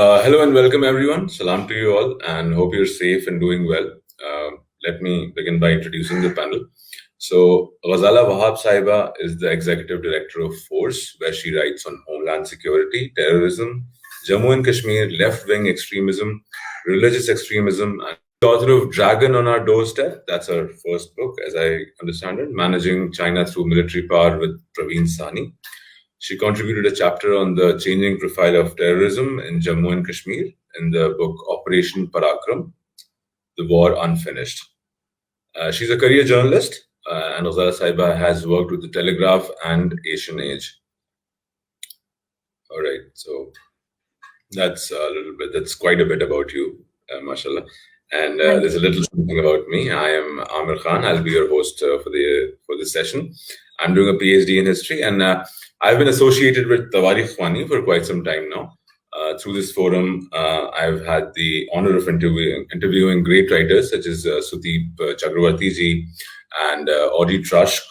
Hello and welcome everyone. Salam to you all and hope you're safe and doing well. Let me begin by introducing the panel. So, Ghazala Wahab Saiba is the executive director of Force, where she writes on homeland security, terrorism, Jammu and Kashmir, left wing extremism, religious extremism, and the author of Dragon on Our Doorstep. That's her first book, as I understand it, Managing China Through Military Power with Praveen Sani. She contributed a chapter on the changing profile of terrorism in Jammu and Kashmir in the book Operation Parakram, The War Unfinished. She's a career journalist, and Ghazala Saiba has worked with The Telegraph and Asian Age. All right, so that's quite a bit about you, mashallah. And there's a little something about me. I am Amir Khan. I'll be your host for this session. I'm doing a PhD in history, and I've been associated with Tawarikh Khwani for quite some time now. Through this forum, I've had the honor of interviewing great writers such as Sudeep Chakravarti ji and Audrey Trusk,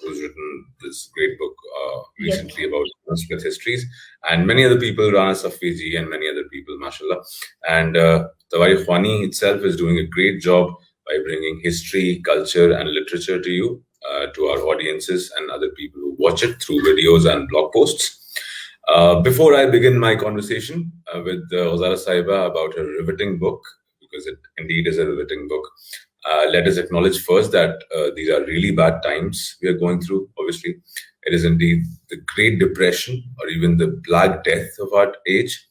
who's written this great book recently about Sanskrit histories, and many other people, Rana Safi ji and many other people, mashallah. And Tawarikh Khwani itself is doing a great job by bringing history, culture, and literature to you, to our audiences and other people who watch it through videos and blog posts. Before I begin my conversation with Ghazala Saiba about her riveting book, because it indeed is a riveting book, let us acknowledge first that these are really bad times we are going through. Obviously, it is indeed the Great Depression or even the Black Death of our age.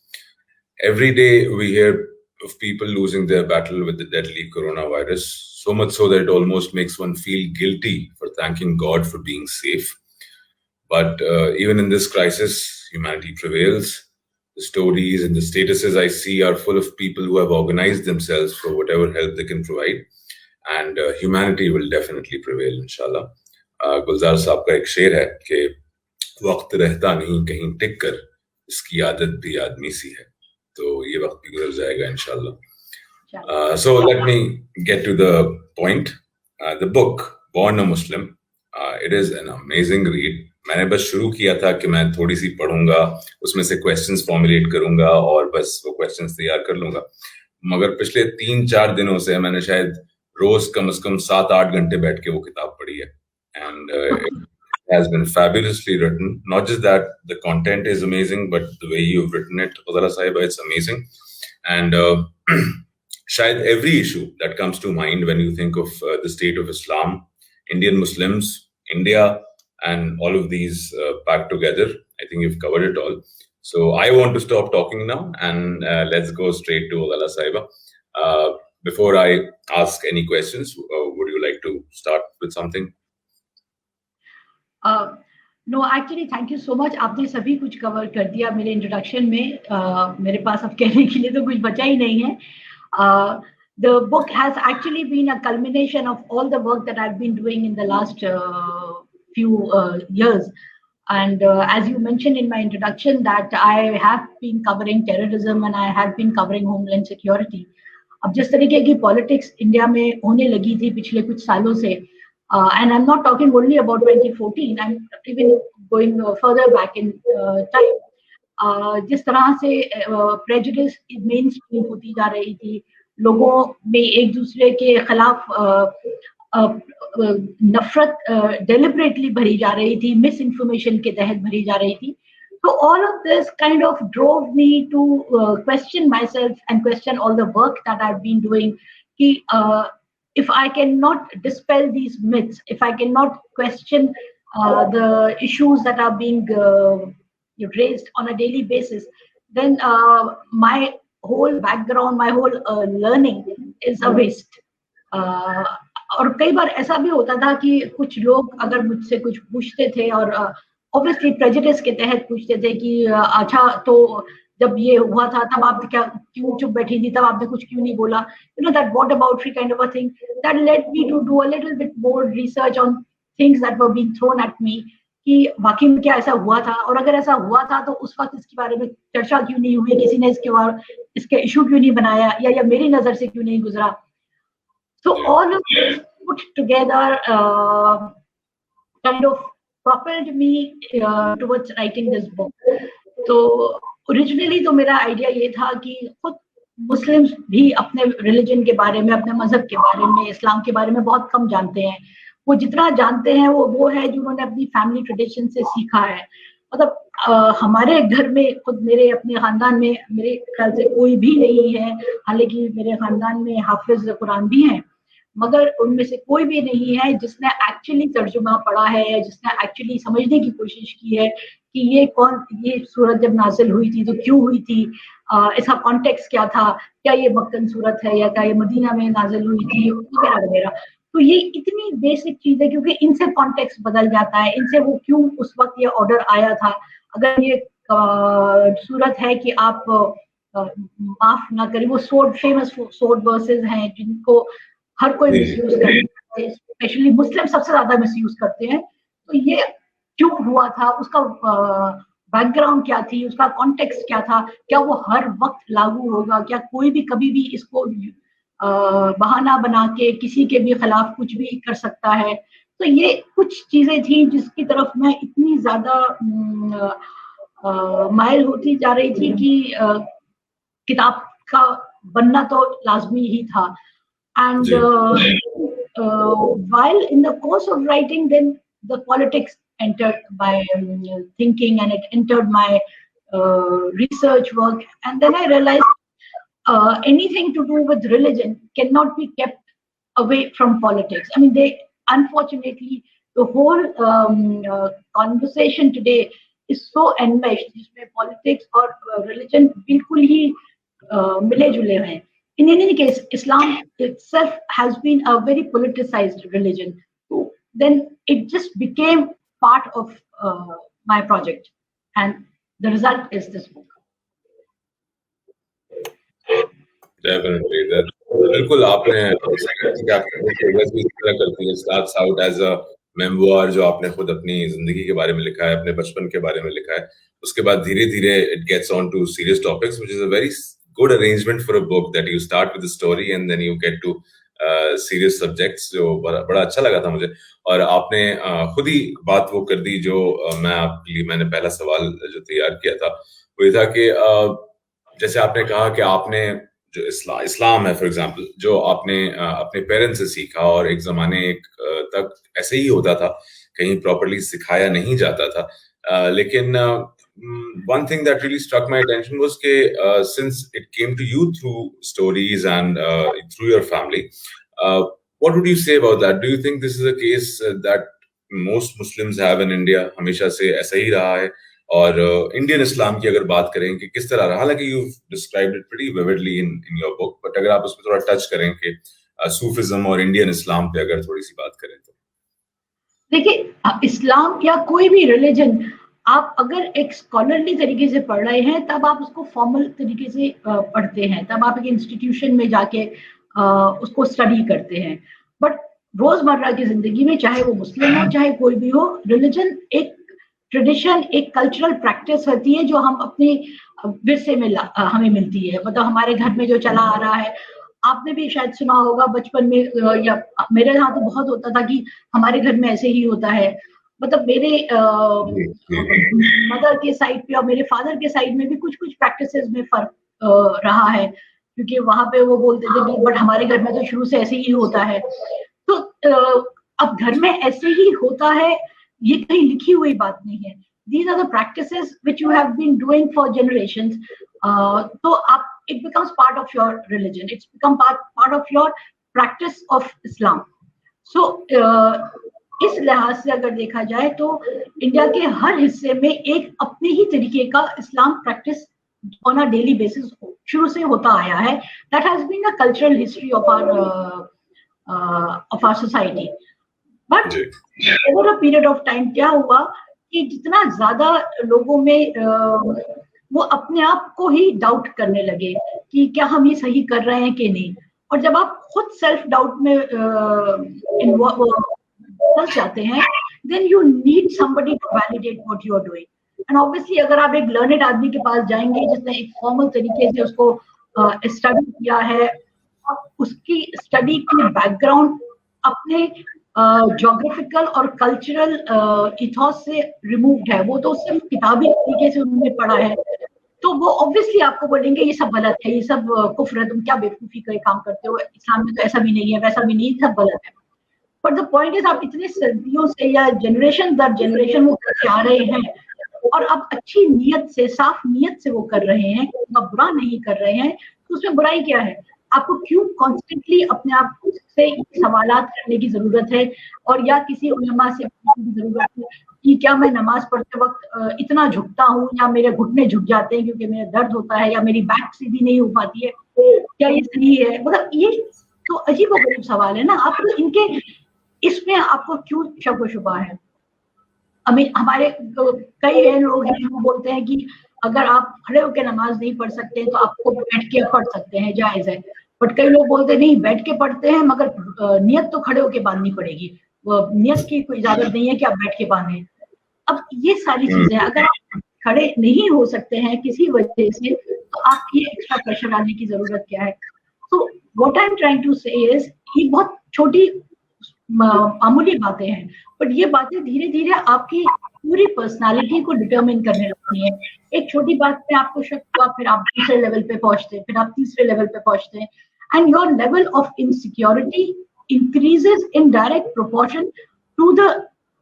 Every day we hear of people losing their battle with the deadly coronavirus, so much so that it almost makes one feel guilty for thanking God for being safe. But even in this crisis, humanity prevails. The stories and the statuses I see are full of people who have organized themselves for whatever help they can provide. And humanity will definitely prevail, inshallah. गुलजार साहब का एक शेर है कि वक्त रहता नहीं कहीं टिक कर इसकी आदत भी आदमी सी है तो ये वक्त भी गुजर जाएगा इंशाल्लाह. So let me get to the point. The book Born a Muslim, it is an amazing read. मैंने बस शुरू किया था कि मैं थोड़ी सी पढ़ूंगा, उसमें से क्वेश्चंस फॉर्मुलेट करूंगा और बस वो क्वेश्चंस तैयार कर लूंगा. मगर पिछले 3-4 दिनों से मैंने शायद रोज कम से कम 7-8 घंटे बैठ के वो किताब पढ़ी है. And it has been fabulously written. Not just that the content is amazing, but the way you've written it, Ghazala Saiba, it's amazing. And shayad every issue that comes to mind when you think of the state of Islam, Indian Muslims, India, and all of these packed together, I think you've covered it all. So I want to stop talking now and let's go straight to Ghazala Saiba. Before I ask any questions, would you like to start with something? No, actually, thank you so much. आपने सभी कुछ cover कर दिया मेरे introduction में. मेरे पास अब कहने के लिए तो कुछ बचा ही नहीं है. The book has actually been a culmination of all the work that I've been doing in the last few years. And as you mentioned in my introduction, that I have been covering terrorism and I have been covering homeland security. अब जिस तरीके की politics India में होने लगी थी पिछले कुछ सालों से, and I'm not talking only about 2014, I'm even going further back in time. जिस तरह से prejudice mainstream होती जा रही थी, लोगों में एक दूसरे के खिलाफ नफरत deliberately भरी जा रही थी, misinformation के तहत भरी जा रही थी. So all of this kind of drove me to question myself and question all the work that I've been doing. If I cannot dispel these myths, if I cannot question the issues that are being raised on a daily basis, then my whole background, my whole learning is a waste. और कई बार ऐसा भी होता था कि कुछ लोग अगर मुझसे कुछ पूछते थे और obviously prejudice के तहत पूछते थे कि अच्छा तो जब ये हुआ था तब आप क्या क्यों चुप बैठी थी, तब आपने कुछ क्यों नहीं बोला, that what about free kind of a thing that led me to do a little bit more research on things that were being thrown at me कि वाकई में क्या ऐसा हुआ था, और अगर ऐसा हुआ था तो उस वक्त इसके बारे में चर्चा क्यों नहीं हुई, किसी ने इसके इशू क्यों नहीं बनाया या मेरी नजर से क्यों नहीं गुजरा. So all of this put together kind of propelled me towards writing this book. So originally तो मेरा आइडिया ये था कि खुद मुस्लिम्स भी अपने रिलीजन के बारे में, अपने मजहब के बारे में, इस्लाम के बारे में बहुत कम जानते हैं। वो जितना जानते हैं वो है जिन्होंने अपनी फैमिली ट्रेडिशन से सीखा है। मतलब हमारे घर में खुद मेरे अपने खानदान में मेरे ख्याल से कोई भी नहीं है, हालांकि मेरे खानदान में हाफिज कुरान भी हैं, मगर उनमें से कोई भी नहीं है जिसने एक्चुअली तर्जुमा पढ़ा है या जिसने एक्चुअली समझने की कोशिश की है कि ये सूरत जब नाजिल हुई थी तो क्यों हुई थी, इसका कॉन्टेक्स्ट क्या था, क्या ये मक्कन सूरत है या क्या ये मदीना में नाजिल हुई थी, वगैरह वगैरह। तो ये इतनी बेसिक चीज है क्योंकि इनसे कॉन्टेक्स्ट बदल जाता है, इनसे वो क्यों उस वक्त ये ऑर्डर आया था। अगर ये सूरत है कि आप माफ ना करें, वो फेमस सोर्ड वर्सेस हैं जिनको हर कोई मिसयूज करता है, स्पेशली मुस्लिम सबसे ज्यादा मिसयूज करते हैं। तो ये क्यों हुआ था, उसका बैकग्राउंड क्या थी, उसका कॉन्टेक्स्ट क्या था, क्या वो हर वक्त लागू होगा, क्या कोई भी कभी भी इसको बहाना बना के किसी के भी खिलाफ कुछ भी कर सकता है। तो ये कुछ चीजें थी जिसकी तरफ मैं इतनी ज्यादा माहिर होती जा रही थी कि किताब का बनना तो लाजमी ही था। And while in the course of writing, then the politics entered my thinking, and it entered my research work. And then I realized anything to do with religion cannot be kept away from politics. I mean, unfortunately, the whole conversation today is so enmeshed, जिसमें politics और religion बिल्कुल ही मिले जुले हैं. In any case, Islam itself has been a very politicized religion. So then it just became part of my project, and the result is this book. Definitely, that बिल्कुल आपने starts out as a memoir जो आपने खुद अपनी जिंदगी के बारे में लिखा है, अपने बचपन के बारे में लिखा है. उसके बाद धीरे-धीरे it gets on to serious topics, which is a very good arrangement for a book, that you start with the story and then you get to serious subjects. जो बड़ा अच्छा लगा था मुझे. और आपने खुद ही बात वो कर दी जो मैंने पहला सवाल जो तैयार किया था वो ये था कि जैसे आपने कहा कि आपने जो इस्लाम है फॉर एग्जांपल, जो आपने अपने पेरेंट्स से सीखा, और एक जमाने तक ऐसे ही होता था, कहीं प्रॉपर्ली सिखाया नहीं जाता था. लेकिन one thing that really struck my attention was that since it came to you through stories and through your family, what would you say about that? Do you think this is a case that most Muslims have in India? हमेशा से ऐसा ही रहा है? और Indian इस्लाम की अगर बात करें कि किस तरह रहा, हालांकि you've described it pretty vividly in your book, but अगर आप उसमें थोड़ा टच करें कि सूफिज्म और इंडियन इस्लाम पे अगर थोड़ी सी बात करें तो. देखिए, इस्लाम या कोई भी रिलीजन आप अगर एक स्कॉलरली तरीके से पढ़ रहे हैं तब आप उसको फॉर्मल तरीके से पढ़ते हैं, तब आप एक इंस्टीट्यूशन में जाके उसको स्टडी करते हैं. बट रोजमर्रा की जिंदगी में, चाहे वो मुस्लिम हो चाहे कोई भी हो, रिलीजन एक ट्रेडिशन, एक कल्चरल प्रैक्टिस होती है जो हम अपने विरसे में हमें मिलती है. मतलब हमारे घर में जो चला आ रहा है, आपने भी शायद सुना होगा बचपन में, या मेरे यहाँ तो बहुत होता था कि हमारे घर में ऐसे ही होता है. मतलब मेरे मदर के साइड पे और मेरे फादर के साइड में भी कुछ प्रैक्टिसेस में फर्क रहा है, क्योंकि वहां पे वो बोलते थे बट हमारे घर में तो शुरू से ऐसे ही होता है. तो अब घर में ऐसे ही होता है, ये कहीं लिखी हुई बात नहीं है. These are the practices which you have been doing for generations. तो आप, it becomes part of your religion. It's become part of your practice of Islam. So इस लिहाज से अगर देखा जाए तो इंडिया के हर हिस्से में एक अपने ही तरीके का इस्लाम practice on a daily basis शुरू से होता आया है. That has been a cultural history of our society. But over a period of time क्या हुआ कि जितना ज्यादा लोगों में वो अपने आप को ही डाउट करने लगे कि क्या हम ये सही कर रहे हैं कि नहीं. और जब आप खुद सेल्फ डाउट में फंस जाते हैं, then you need somebody to validate what you are doing. And obviously अगर आप एक लर्नेड आदमी के पास जाएंगे जिसने एक फॉर्मल तरीके से उसको स्टडी किया है, उसकी स्टडी की बैकग्राउंड अपने ज्योग्राफिकल और कल्चरल इथॉस से रिमूव्ड है, वो तो सिर्फ किताबी तरीके से उन्होंने पढ़ा है. तो तो वो ऑब्वियसली आपको बोलेंगे ये सब गलत है, ये सब कुफ्र है, तुम क्या बेवकूफी का काम करते हो, इस्लाम में तो ऐसा भी नहीं है, वैसा भी नहीं, सब गलत है। बट द पॉइंट इज आप इतने सदियों से या जनरेशन दर जनरेशन वो करके आ रहे हैं, और आप अच्छी नीयत से, साफ नीयत से वो कर रहे हैं, आप बुरा नहीं कर रहे हैं, तो उसमें बुराई क्या है? आपको क्यों कॉन्स्टेंटली अपने आप से सवालात करने की जरूरत है, और या किसी उलमा से पूछने की जरूरत है कि क्या मैं नमाज पढ़ते वक्त इतना झुकता हूँ, या मेरे घुटने झुक जाते हैं क्योंकि मेरा दर्द होता है, या मेरी बैक सीधी नहीं हो पाती है, क्या ये सही है? मतलब ये तो अजीबोगरीब सवाल है ना। आप तो इनके इसमें आपको क्यों शक व शुबा है? हमारे कई लोग हैं जो बोलते हैं कि अगर आप खड़े होकर नमाज नहीं पढ़ सकते तो आपको बैठ के पढ़ सकते हैं, जायज है। बट कई लोग बोलते हैं नहीं, बैठ के पढ़ते हैं मगर नियत तो खड़े होकर बांधनी पड़ेगी, वो नियत की कोई इजाजत नहीं है कि आप बैठ के बांधें। अब ये सारी चीजें, अगर आप खड़े नहीं हो सकते हैं किसी वजह से, तो आप ये एक्स्ट्रा प्रेशर डालने की जरूरत क्या है? तो what I am trying to say is, ये बहुत छोटी मामूली बातें हैं, बट ये बातें धीरे धीरे आपकी पूरी पर्सनालिटी को डिटरमिन करने लगती हैं। एक छोटी बात पे आपको शक हुआ, फिर आप दूसरे लेवल पे पहुंचते हैं, फिर आप तीसरे लेवल पे पहुंचते हैं, and your level of insecurity increases in direct proportion to the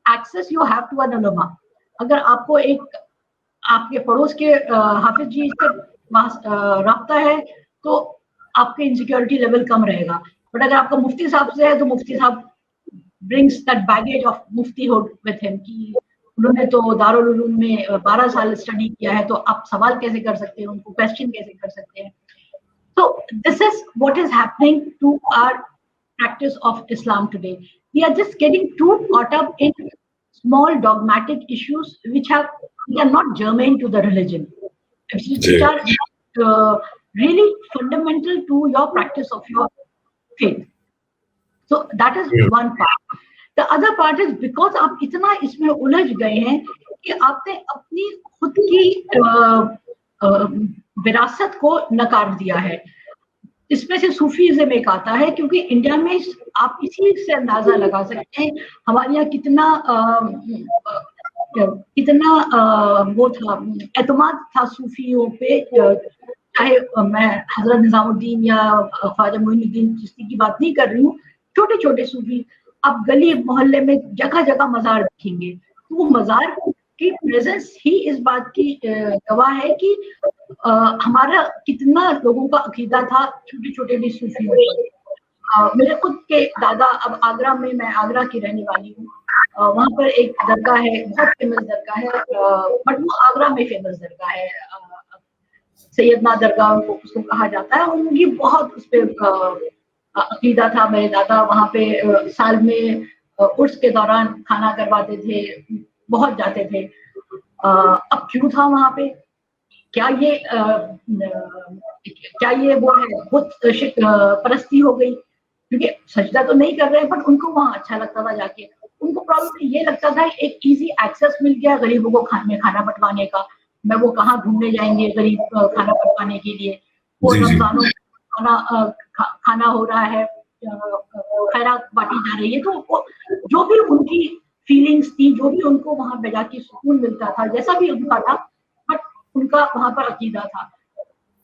access you have to an उलमा। अगर आपको एक आपके पड़ोस के हाफिज जी से राब्ता है तो आपके इनसिक्योरिटी लेवल कम रहेगा, बट अगर आपका मुफ्ती साहब से है तो मुफ्ती साहब brings that baggage of muftihood with him कि उन्होंने तो दारुल उलूम में 12 साल स्टडी किया है, तो आप सवाल कैसे कर सकते हैं, उनको क्वेश्चन कैसे कर सकते हैं? So this is what is happening to our practice of Islam today. We are just getting too caught up in small dogmatic issues which are not germane to the religion, which are really fundamental to your practice of your faith. So that is one part. The other part is because आप इतना इसमें उलझ गए हैं कि आपने अपनी खुद की विरासत को नकार दिया है। इसमें से सूफीज़्म एक आता है, क्योंकि इंडिया में आप इसी से अंदाजा लगा सकते हैं हमारे यहाँ कितना वो था, एतमाद था सूफियों पे। चाहे मैं हजरत निजामुद्दीन या ख्वाजा मोइनुद्दीन चिश्ती की बात नहीं कर रही हूँ, छोटे छोटे सूफी आप गली मोहल्ले में जगह जगह मजार देखेंगे, तो वो मजार की प्रेजेंस ही इस बात की गवाह है कि हमारा कितना लोगों का अकीदा था छोटे छोटे भी सूफियों पर। मेरे खुद के दादा, अब आगरा में, मैं आगरा की रहने वाली हूँ, वहाँ पर एक दरगाह है, बहुत फेमस दरगाह है, बट वो आगरा में फेमस दरगाह है, सैयदना दरगाह उसको कहा जाता है। उनकी बहुत उस पर अकीदा था। मेरे दादा वहाँ पे साल में उर्स के दौरान खाना करवाते थे, बहुत जाते थे। अब क्यों था वहाँ पे? क्या ये वो है बुत परस्ती हो गई? क्योंकि सजदा तो नहीं कर रहे हैं, बट उनको वहाँ अच्छा लगता था जाके। उनको प्रॉब्लम ये लगता था एक इजी एक्सेस मिल गया गरीबों को खाना बंटवाने का। मैं वो कहाँ ढूंढने जाएंगे गरीब खाना बंटवाने के लिए? वो रमजानों खाना हो रहा है, खैरात बांटी जा रही है, तो जो भी उनकी फीलिंग्स थी, जो भी उनको वहां पे जाके सुकून मिलता था, जैसा भी उनका था, बट उनका वहां पर अकीदा था।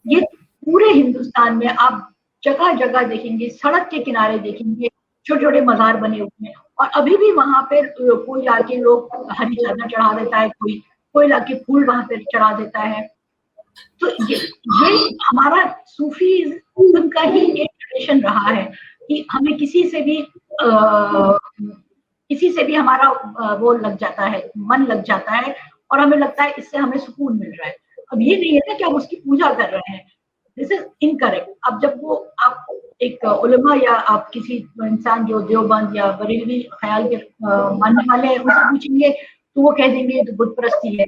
ये पूरे हिंदुस्तान में आप जगह जगह देखेंगे, सड़क के किनारे देखेंगे छोटे छोटे मजार बने हुए हैं, और अभी भी वहां पे कोई आके लोग हरी चादर चढ़ा देता है, कोई लाके फूल वहां पे चढ़ा देता है। तो ये हमारा सूफीज़्म का ही एक ट्रेडिशन रहा है कि हमें किसी से भी हमारा वो लग जाता है, मन लग जाता है, और हमें लगता है इससे हमें सुकून मिल रहा है। अब ये नहीं है ना कि आप उसकी पूजा कर रहे हैं, दिस इज इनकरेक्ट। अब जब वो आप एक उलमा या आप किसी इंसान जो देवबंद या बरेलवी ख्याल के मानने वाले हैं उनसे पूछेंगे तो वो कह देंगे ये तो बुत परस्ती है,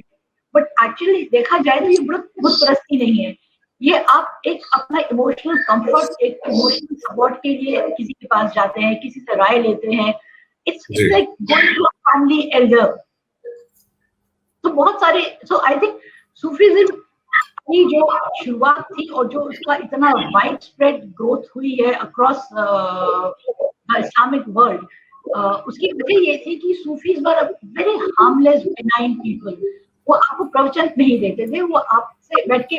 बट एक्चुअली देखा जाए तो ये बुत परस्ती नहीं है। ये आप एक अपना इमोशनल कंफर्ट, एक इमोशनल सपोर्ट के लिए किसी के पास जाते हैं, किसी से राय लेते हैं। It's like going to a family elder. तो बहुत सारे, सो आई थिंक सूफीज़्म की जो शुरुआत थी और जो उसका इतना वाइड स्प्रेड ग्रोथ हुई है अक्रॉस इस्लामिक वर्ल्ड, उसकी वजह ये थी कि Sufis were very harmless benign people. वो आपको प्रवचन नहीं देते थे, वो आपसे से बैठ के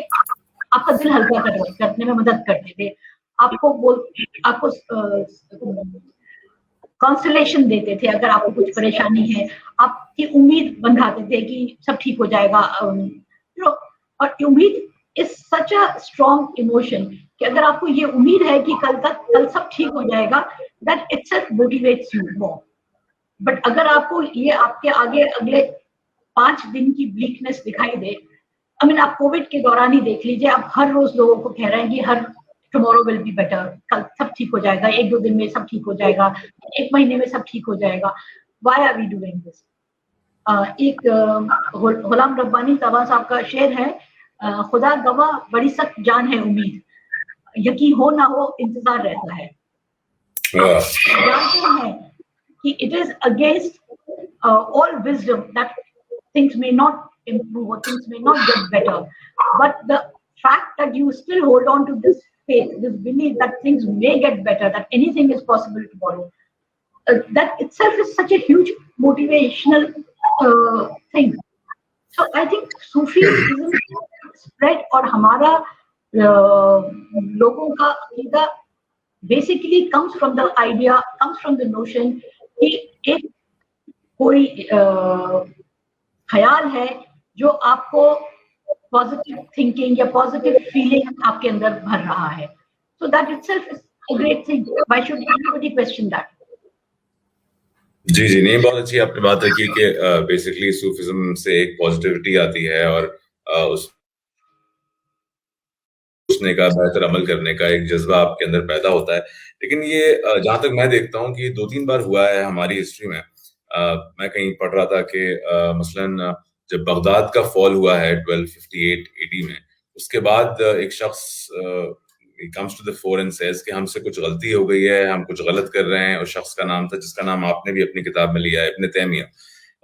आपका दिल हल्का करने में मदद करते थे, आपको कंसोलेशन देते थे अगर आपको कुछ परेशानी है, आपकी उम्मीद बंधाते थे कि सब ठीक हो जाएगा। और उम्मीद is such a strong emotion कि अगर आपको ये उम्मीद है कि कल सब ठीक हो जाएगा, that itself motivates you more. But अगर आपको ये आपके आगे अगले 5 दिन की ब्लीकनेस दिखाई दे, आई मीन आप कोविड के दौरान ही देख लीजिए, आप हर रोज लोगों को कह रहे हैं कि टुमारो विल बी बेटर, कल सब ठीक हो जाएगा, 1-2 दिन में सब ठीक हो जाएगा, 1 महीने में सब ठीक हो जाएगा। Why are we doing this? एक गुलाम रब्बानी तवा साहब का शेर है, खुदा गवाह बड़ी सख्त जान है उम्मीद, यकीन हो ना हो इंतजार रहता है। जानते हैं कि it is against all wisdom that things may not improve or things may not get better, but the fact that you still hold on to this faith, this belief that things may get better, that anything is possible tomorrow, that itself is such a huge motivational thing. So I think Sufism spread और हमारा लोगों का अकीदा basically comes from the idea, comes from the notion कि एक कोई ख्याल है जो आपको पॉजिटिव थिंकिंग या पॉजिटिव फीलिंग आपके अंदर भर रहा है। So that itself is a great thing. Why should everybody question that? जी जी, नहीं, बहुत अच्छी आपने बात रखी कि बेसिकली सूफिज्म से एक पॉजिटिविटी आती है और उसने का बेहतर अमल करने का एक जज्बा आपके अंदर पैदा होता है। लेकिन ये जहां तक मैं देखता हूँ कि 2-3 बार हुआ है हमारी हिस्ट्री में। मैं कहीं पढ़ रहा था कि मसलन जब बगदाद का फॉल हुआ है 1258 AD में, उसके बाद एक शख्स comes to the fore and says कि हमसे कुछ गलती हो गई है, हम कुछ गलत कर रहे हैं। और शख्स का नाम था जिसका नाम आपने भी अपनी किताब में लिया है, इब्न तैमिया।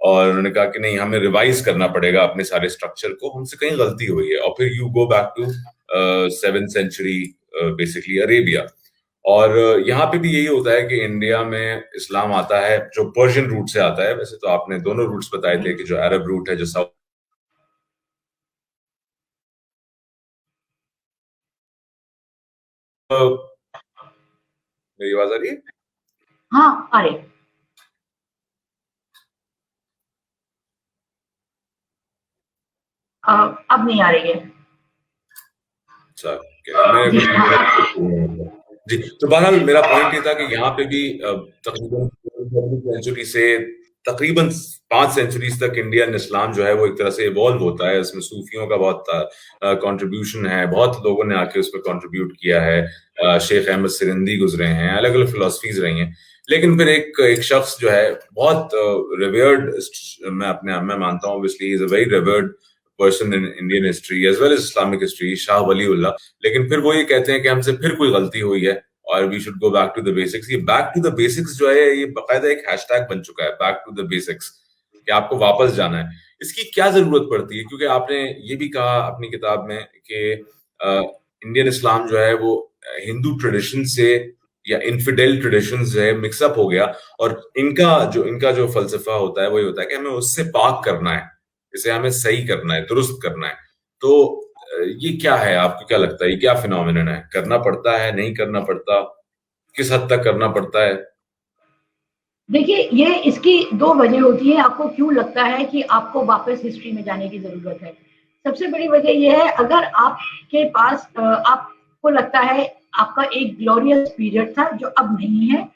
और उन्होंने कहा कि नहीं, हमें रिवाइज करना पड़ेगा अपने सारे स्ट्रक्चर को, हमसे कहीं गलती हुई है। और फिर you go back to 7th century basically Arabia. और यहाँ पे भी यही होता है कि इंडिया में इस्लाम आता है जो पर्शियन रूट से आता है। वैसे तो आपने दोनों रूट्स बताए थे कि जो अरब रूट है, जो साउथ। मेरी आवाज आ रही है? हाँ, आ रही। अब नहीं आ रही है। जी, तो बहरहाल मेरा पॉइंट ये था कि यहाँ पे भी तकरीबन सेंचुरी से तकरीबन 5 सेंचुरीज तक इंडियन इस्लाम जो है वो एक तरह से इवॉल्व होता है। इसमें सूफियों का बहुत कंट्रीब्यूशन है, बहुत लोगों ने आके उसमें कंट्रीब्यूट किया है। शेख अहमद सिरंदी गुजरे हैं, अलग अलग फिलोसफीज रही हैं। लेकिन फिर एक शख्स जो है बहुत रिवर्ड, मैं मानता हूँ, obviously is a very revered person in Indian history as well as Islamic history, Shah Waliullah. लेकिन फिर वो ये कहते हैं कि हमसे फिर कोई गलती हुई है और we should go back to the basics. ये बैक टू द बेसिक्स जो है, ये बाकायदा एक हैशटैग बन चुका है, बैक टू द बेसिक्स, कि आपको वापस जाना है। इसकी क्या जरूरत पड़ती है? क्योंकि आपने ये भी कहा अपनी किताब में कि इंडियन इस्लाम जो है वो हिंदू ट्रेडिशन से या इनफिडेल ट्रेडिशन से मिक्सअप हो गया, और इनका जो फलसफा होता है वो ये होता है कि हमें उससे पाक करना है, इसे हमें सही करना है, दुरुस्त करना है। तो ये क्या है? आपको क्या लगता है, ये क्या फिनोमिनन है? करना पड़ता है, नहीं करना पड़ता? किस हद तक करना पड़ता है? देखिए, ये इसकी 2 वजह होती है। आपको क्यों लगता है कि आपको वापस हिस्ट्री में जाने की जरूरत है? सबसे बड़ी वजह ये है, अगर आपके पास आपको लगता है आपका एक ग्लोरियस पीरियड था जो अब नहीं है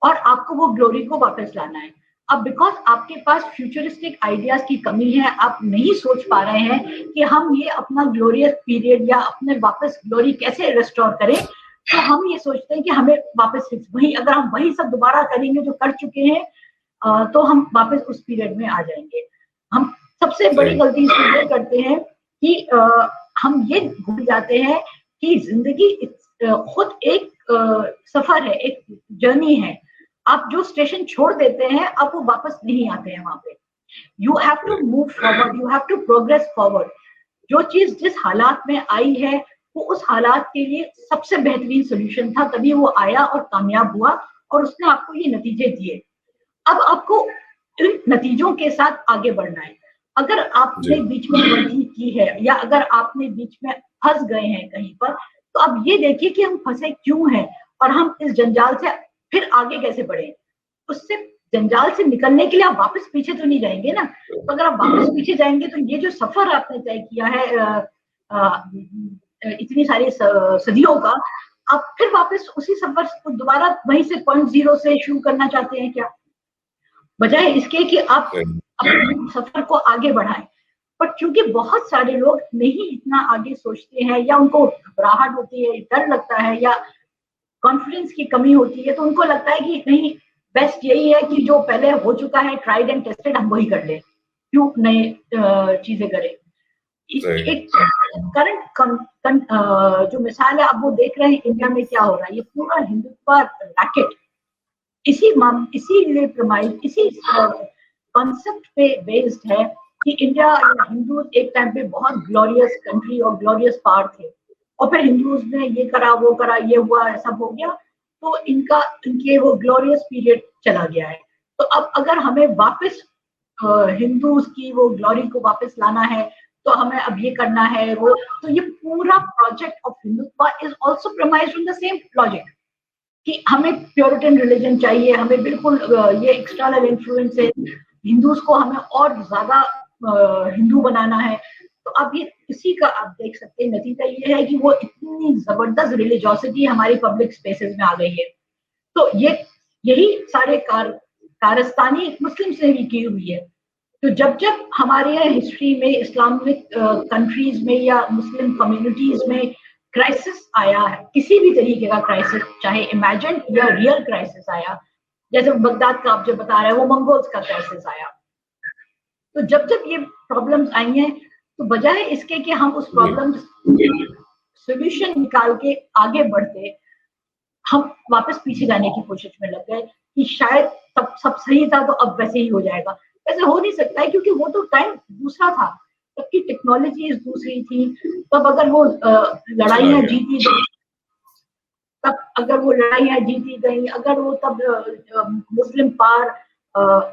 और आपको वो ग्लोरी को वापस लाना है। अब बिकॉज आपके पास फ्यूचरिस्टिक आइडियाज की कमी है, आप नहीं सोच पा रहे हैं कि हम ये अपना ग्लोरियस पीरियड या अपने वापस ग्लोरी कैसे रिस्टोर करें, तो हम ये सोचते हैं कि हमें वापस वही, अगर हम वही सब दोबारा करेंगे जो कर चुके हैं, तो हम वापस उस पीरियड में आ जाएंगे। हम सबसे बड़ी गलती इसलिए करते हैं कि हम ये भूल जाते हैं कि जिंदगी खुद एक सफर है, एक जर्नी है। आप जो स्टेशन छोड़ देते हैं, आप वो वापस नहीं आते हैं वहां पे। You have to move forward, you have to progress forward. जो चीज जिस हालात में आई है, वो उस हालात के लिए सबसे बेहतरीन सोल्यूशन था, तभी वो आया और कामयाब हुआ और उसने आपको ये नतीजे दिए। अब आपको इन नतीजों के साथ आगे बढ़ना है। अगर आपने बीच में गलती की है या अगर आपने बीच में फंस गए हैं कहीं पर, तो अब ये देखिए कि हम फंसे क्यों हैं और हम इस जंजाल से फिर आगे कैसे बढ़े। उससे जंजाल से निकलने के लिए आप वापस पीछे तो नहीं जाएंगे ना। तो अगर आप वापस पीछे जाएंगे तो ये जो सफर आपने तय किया है इतनी सारी सदियों का, आप फिर वापस उसी सफर को दोबारा वहीं से पॉइंट जीरो से शुरू करना चाहते हैं क्या, बजाय इसके कि आप अपने सफर को आगे बढ़ाएं। पर क्योंकि बहुत सारे लोग नहीं इतना आगे सोचते हैं या उनको घबराहट होती है, डर लगता है या कॉन्फिडेंस की कमी होती है, तो उनको लगता है कि नहीं, बेस्ट यही है कि जो पहले हो चुका है ट्राइड एंड टेस्टेड हम वही कर लें, क्यों नए चीजें करें। एक करंट जो मिसाल है आप वो देख रहे हैं इंडिया में क्या हो रहा है, ये पूरा हिंदुत्व रैकेट इसीलिए प्रमाणित इसी कॉन्सेप्ट पे बेस्ड है कि इंडिया या हिंदू एक टाइम पे बहुत ग्लोरियस कंट्री और ग्लोरियस पावर थे, और फिर हिंदूज ने ये करा वो करा, ये हुआ ऐसा हो गया, तो इनके वो ग्लोरियस पीरियड चला गया है। तो अब अगर हमें वापस हिंदूज की वो ग्लोरी को वापस लाना है तो हमें अब ये करना है वो, तो ये पूरा project of Hindutva is also premised on the same logic कि हमें प्योरिटन रिलीजन चाहिए, हमें बिल्कुल ये एक्सटर्नल इन्फ्लुएंस है, हिंदूज को हमें और ज्यादा हिंदू बनाना है। तो अब ये इसी का आप देख सकते हैं नतीजा ये है कि वो इतनी जबरदस्त रिलीजियोसिटी हमारी पब्लिक स्पेसेस में आ गई है। तो यही सारे कारस्तानी मुस्लिम से भी की हुई है। तो जब जब हमारे हिस्ट्री में इस्लामिक कंट्रीज में या मुस्लिम कम्युनिटीज में क्राइसिस आया है, किसी भी तरीके का क्राइसिस, चाहे इमेजिन या रियल क्राइसिस आया, जैसे बगदाद का आप जो बता रहे हैं वो मंगोल्स का क्राइसिस आया, तो जब जब ये प्रॉब्लम्स आई हैं तो बजाय इसके कि हम उस प्रॉब्लम सोल्यूशन निकाल के आगे बढ़ते, हम वापस पीछे जाने की कोशिश में लग गए कि शायद तब सब सही था तो अब वैसे ही हो जाएगा। ऐसे हो नहीं सकता है क्योंकि वो तो टाइम दूसरा था, तब की टेक्नोलॉजी दूसरी थी, तब अगर वो लड़ाइयाँ जीती गई, तब अगर वो लड़ाइयाँ जीती गई, अगर वो तब मुस्लिम पार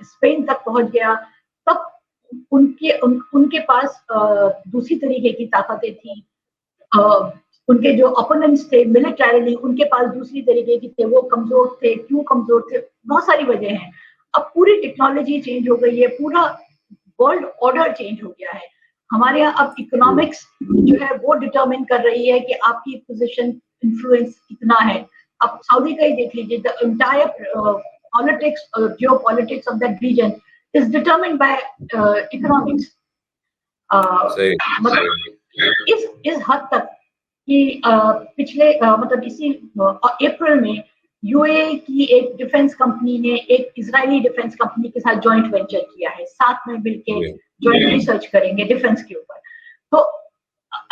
स्पेन तक पहुंच गया, तब उनके पास दूसरी तरीके की ताकतें थी, उनके जो ओपोनेंट्स थे मिलिटरीली उनके पास दूसरी तरीके की थे, वो कमजोर थे। क्यों कमजोर थे? बहुत सारी वजह हैं। अब पूरी टेक्नोलॉजी चेंज हो गई है, पूरा वर्ल्ड ऑर्डर चेंज हो गया है। हमारे यहाँ अब इकोनॉमिक्स जो है वो डिटरमिन कर रही है कि आपकी पोजीशन इन्फ्लुएंस कितना है। अब सऊदी का ही देख लीजिए, the entire politics, geopolitics of that region is determined by economics. मतलब इस हद तक कि पिछले मतलब इसी अप्रैल में यूएई की एक डिफेंस कंपनी ने एक इजरायली डिफेंस कंपनी के साथ जॉइंट वेंचर किया है, साथ में मिलके जॉइंट रिसर्च करेंगे डिफेंस के ऊपर। तो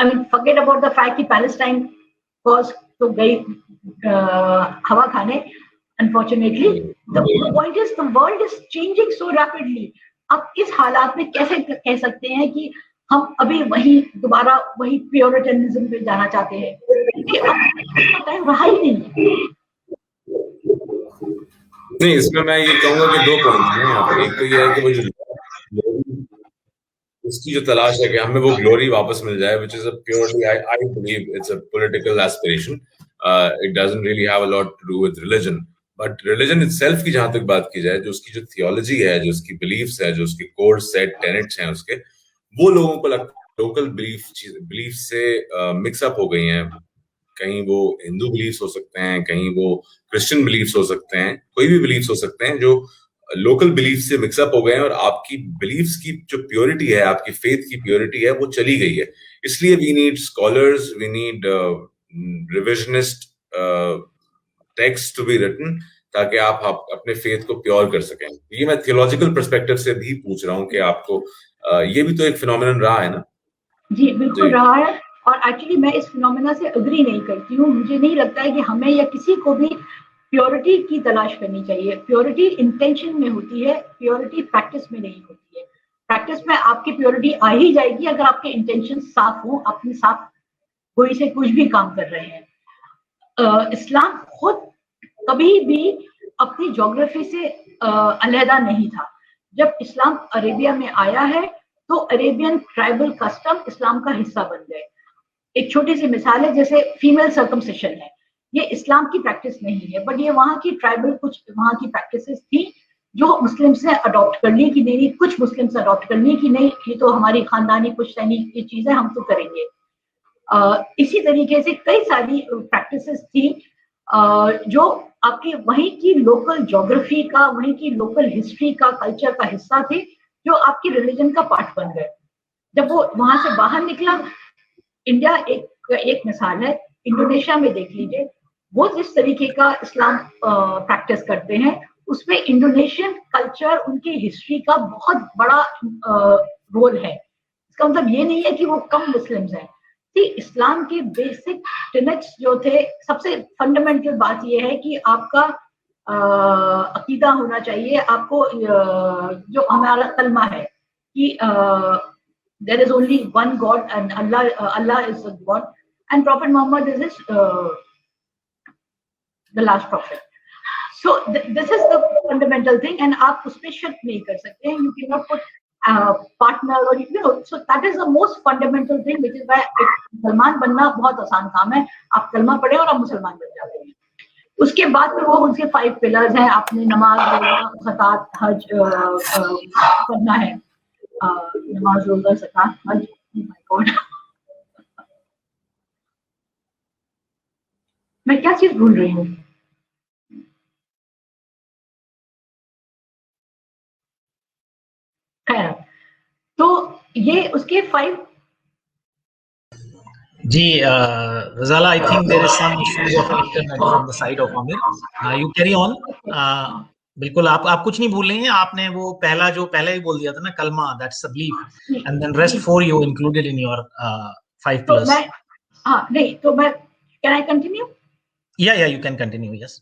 I mean forget about the fact कि पैलेस्टाइन कॉज तो गई हवा खाने, unfortunately. The point is the world is changing so rapidly. अब इस हालात में कैसे कह सकते हैं कि हम अभी दोबारा वही प्योरिटनिज्म पे जाना चाहते हैं, क्योंकि अब टाइम रहा ही नहीं। इसमें मैं ये कहूंगा कि दो पॉइंट हैं यहाँ पर। एक तो ये है कि वो जो उसकी जो तलाश है कि हमें वो ग्लोरी वापस मिल जाए, which is a purely, I believe it's a political aspiration. It doesn't really have a lot to do with religion. But religion itself की जहां तक बात की जाए, जो उसकी जो थियोलॉजी है, जो उसकी बिलीफ्स है, जो उसके कोर सेट टेनेट्स हैं उसके, वो लोगों को लोकल बिलीफ से मिक्सअप हो गई हैं। कहीं वो हिंदू बिलीफ्स हो सकते हैं, कहीं वो क्रिश्चियन बिलीफ्स हो सकते हैं, कोई भी बिलीफ्स हो सकते हैं जो लोकल बिलीफ से मिक्सअप हो गए हैं, और आपकी बिलीफ्स की जो प्योरिटी है, आपकी फेथ की प्योरिटी है, वो चली गई है। इसलिए we need scholars, we need revisionist text to be written, ताकि आप अपने फेथ को प्योर कर सकें। ये मैं थियोलॉजिकल पर्सपेक्टिव से भी पूछ रहा हूँ कि आपको ये भी तो एक फिनोमिनन रहा है ना? जी बिल्कुल रहा है, और एक्चुअली मैं इस फिनोमिना से अग्री नहीं करती हूँ। मुझे नहीं लगता है कि हमें या किसी को भी प्योरिटी की तलाश करनी चाहिए। प्योरिटी इंटेंशन में होती है, प्योरिटी प्रैक्टिस में नहीं होती है। प्रैक्टिस में आपकी प्योरिटी आ ही जाएगी अगर आपके इंटेंशन साफ हो, अपनी साफ कोई से कुछ भी काम कर रहे हैं। इस्लाम खुद कभी भी अपनी ज्योग्राफी से अलहदा नहीं था। जब इस्लाम अरेबिया में आया है तो अरेबियन ट्राइबल कस्टम इस्लाम का हिस्सा बन गए। एक छोटी सी मिसाल है, जैसे फीमेल सर्कमसिशन है, ये इस्लाम की प्रैक्टिस नहीं है, बट ये वहाँ की ट्राइबल कुछ वहाँ की प्रैक्टिसेस थी जो मुस्लिम्स ने अडॉप्ट कर ली कि नहीं, कुछ मुस्लिम्स अडॉप्ट कर ली कि नहीं ये तो हमारी खानदानी पुश्तैनी की चीज है, हम तो करेंगे। इसी तरीके से कई सारी प्रैक्टिसेस थी जो आपकी वहीं की लोकल ज्योग्राफी का, वहीं की लोकल हिस्ट्री का, कल्चर का हिस्सा थे, जो आपकी रिलीजन का पार्ट बन गए। जब वो वहां से बाहर निकला, इंडिया एक मिसाल है, इंडोनेशिया में देख लीजिए, वो जिस तरीके का इस्लाम प्रैक्टिस करते हैं, उसमें इंडोनेशियन कल्चर, उनकी हिस्ट्री का बहुत बड़ा रोल है। इसका मतलब ये नहीं है कि वो कम मुस्लिम्स हैं। इस्लाम के बेसिक टेनेट्स जो थे, सबसे फंडामेंटल बात ये है कि आपका अकीदा होना चाहिए, आपको जो हमारा कलमा है कि there is only one God and Allah is the God and Prophet Muhammad is the last prophet. So this is the fundamental thing and आप उसपे शक नहीं कर सकते हैं. You cannot put partner or so that is the most fundamental thing, which is why मुसलमान बनना बहुत आसान काम है. आप कलमा पढ़े और आप मुसलमान बन जाते हैं. उसके बाद में वो उनके 5 पिलर्स हैं. आपने नमाज, रोजा, ज़कात, हज करना है. नमाज, रोजा, ज़कात, हज. माय गॉड, मैं क्या चीज भूल रही हूँ. खैर, तो ये उसके 5. जी Razala, I think there is some issues of internet from the side of Amir. You carry on. बिल्कुल आप कुछ नहीं भूल रहे हैं. आपने वो पहले ही बोल दिया था ना, कलमा, that's the belief, and then rest 4 you included in your 5 pillars. नहीं तो मैं, can I continue? Yeah, you can continue. Yes.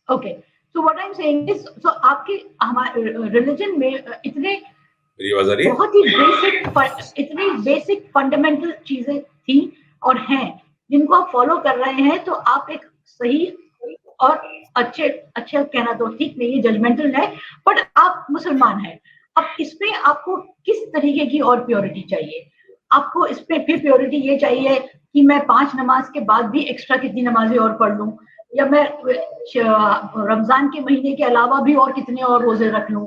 Okay. So what I'm saying is, so आपके हमारे रिलीजन में इतने बहुत ही बेसिक फंडामेंटल चीजें थी और हैं, जिनको आप फॉलो कर रहे हैं, तो आप एक सही और अच्छे कहना तो ठीक नहीं है, जजमेंटल है, बट आप मुसलमान हैं. अब इसमें आपको किस तरीके की और प्योरिटी चाहिए? आपको इसमें फिर प्योरिटी ये चाहिए कि मैं 5 नमाज के बाद भी एक्स्ट्रा कितनी नमाजें और पढ़ लूं, या मैं रमजान के महीने के अलावा भी और कितने और रोजे रख लूं.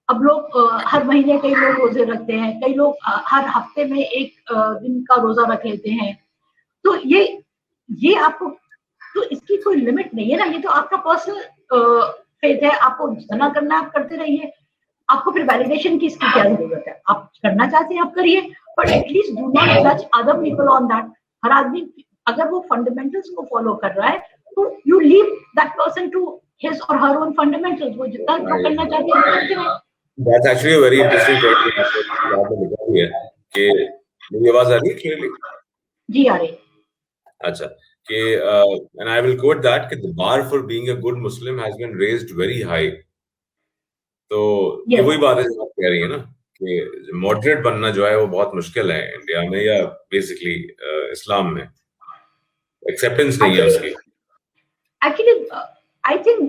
अब लोग हर महीने कई लोग रोजे रखते हैं, कई लोग हर हफ्ते में एक दिन का रोजा रख लेते हैं. तो ये आपको, तो इसकी कोई लिमिट नहीं है ना. ये तो आपका पर्सनल फेथ है, आपको जितना करना आप करते रहिए. आपको फिर वैलिडेशन की इसकी क्या जरूरत है? आप करना चाहते हैं आप करिए, बट एटलीस्ट डू नॉट जज अदर पीपल ऑन दैट. हर आदमी अगर वो फंडामेंटल्स को फॉलो कर रहा है, तो you leave that person to his और हर ओन फंडामेंटल्स. वो जितना करना चाहते हैं करते हैं. That's actually a very interesting point. कि मेरी आवाज आ रही है clearly? जी आ रही. अच्छा, कि and I will quote that कि the bar for being a good Muslim has been raised very high. तो ये वही बात है जो आप कह रही है ना, कि मॉडरेट बनना जो है वो बहुत मुश्किल है इंडिया में या बेसिकली इस्लाम में. एक्सेप्टेंस नहीं है उसकी. एक्चुअली आई थिंक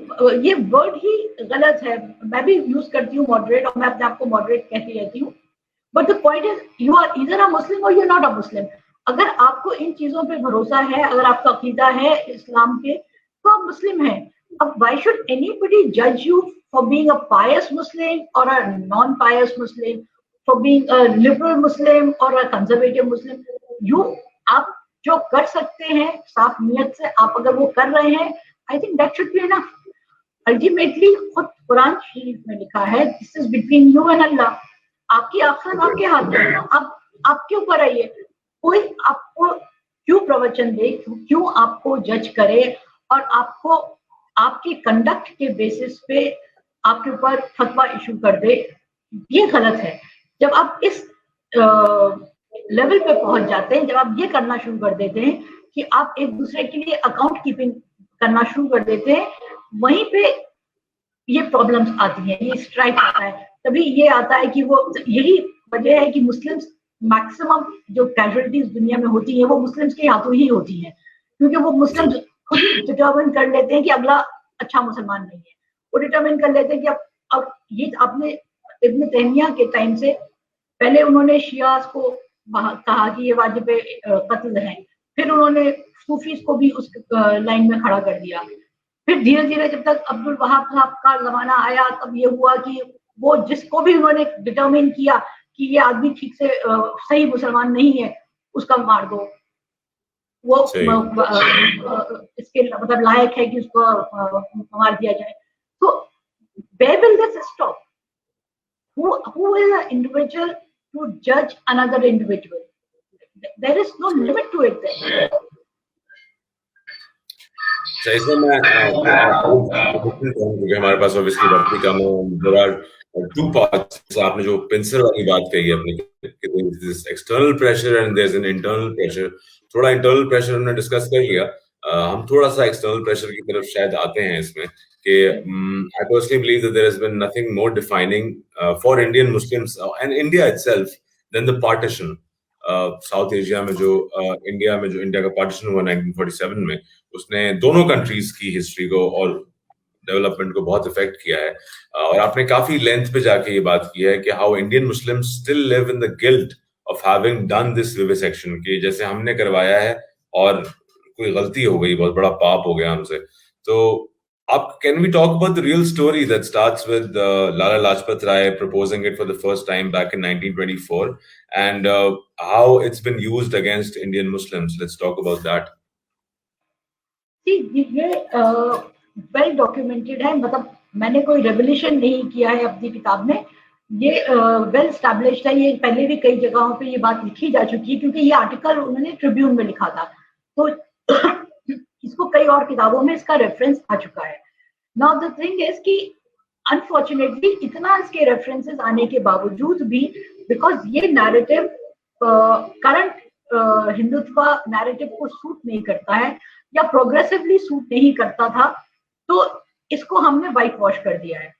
ये वर्ड ही गलत है. मैं भी यूज करती हूँ मॉडरेट, और मैं अपने आप को मॉडरेट कहती रहती हूँ. But the point is, you are either a Muslim or you are not a Muslim. अगर आपको इन चीजों पे भरोसा है, अगर आपका अकीदा है इस्लाम पे, तो आप मुस्लिम हैं. अब व्हाई शुड एनीबडी जज you for being a pious Muslim or a non pious Muslim, for being a liberal Muslim or a conservative मुस्लिम? आप जो कर सकते हैं साफ नियत से, आप अगर वो कर रहे हैं, I think that should be enough. Ultimately खुद कुरान शरीफ में लिखा है, this is between you and Allah. आपकी आखिरत आपके हाथ में है. अब आपके ऊपर है ये. कोई आपको क्यों प्रवचन दे, क्यों आपको जज करे और आपको आपकी कंडक्ट के बेसिस पे आपके ऊपर फतवा इशू कर दे, ये गलत है. जब आप इस लेवल पे पहुंच जाते हैं, जब आप ये करना शुरू कर देते हैं कि आप एक दूसरे के लिए अकाउंट कीपिंग करना शुरू कर देते हैं, वहीं पे ये प्रॉब्लम्स आती हैं, ये स्ट्राइक आता है. तभी ये आता है कि वो, यही वजह है कि मुस्लिम्स मैक्सिमम जो कैजुअलिटीज दुनिया में होती है वो मुस्लिम्स के हाथों ही होती हैं, क्योंकि वो मुस्लिम्स खुद ही डिटरमिन कर लेते हैं कि अगला अच्छा मुसलमान नहीं है. वो डिटरमिन कर लेते हैं कि अब ये आपने इब्न तैमिया के टाइम से पहले उन्होंने शियास को कहा कि ये वाजिब कत्ल है, फिर उन्होंने सूफीज को भी उस लाइन में खड़ा कर दिया। फिर धीरे धीरे जब तक अब्दुल वहाब साहब का जमाना आया, तब ये हुआ कि वो जिसको भी उन्होंने डिटरमिन किया कि ये आदमी ठीक से सही मुसलमान नहीं है, उसका मार दो, वो इसके मतलब लायक है कि उसको मार दिया जाए। तो where will this stop? Who is an individual to judge another individual? There is no limit to it then. इसमें मैं क्योंकि हमारे पास ऑब्वियसली वक्त भी कम है, there are two parts. आपने जो पिंसर वाली बात कही है अपनी, this external pressure and there's an internal pressure. थोड़ा internal pressure हमने डिस्कस कर लिया, हम थोड़ा सा external pressure की तरफ शायद आते हैं इसमें कि I personally believe that there has been nothing more defining for Indian Muslims and India itself than the partition. South Asia में जो इंडिया का पार्टीशन हुआ 1947 में, उसने दोनों कंट्रीज की हिस्ट्री को और डेवलपमेंट को बहुत इफेक्ट किया है। और आपने काफी लेंथ पे जाके ये बात की है कि how Indian Muslims still live in the guilt of having done this vivisection, कि जैसे हमने करवाया है और कोई गलती हो गई, बहुत बड़ा पाप हो गया हमसे। तो can we talk about the real story that starts with Lala Lajpat Rai proposing it for the first time back in 1924 and how it's been used against Indian Muslims? Let's talk about that. See, ये well documented है, मतलब मैंने कोई revolution नहीं किया है अपनी किताब में, ये वेल स्टैब्लिश्ड है, ये पहले भी कई जगहों पे ये बात लिखी जा चुकी है, क्योंकि ये आर्टिकल उन्होंने ट्रिब्यून में लिखा था, तो इसको कई और किताबों में इसका रेफरेंस आ चुका है। नाउ द थिंग इज कि अनफॉर्चुनेटली इतना इसके रेफरेंसेस आने के बावजूद भी, बिकॉज ये नैरेटिव करंट हिंदुत्व नैरेटिव को सूट नहीं करता है या प्रोग्रेसिवली सूट नहीं करता था, तो इसको हमने वाइट वॉश कर दिया है।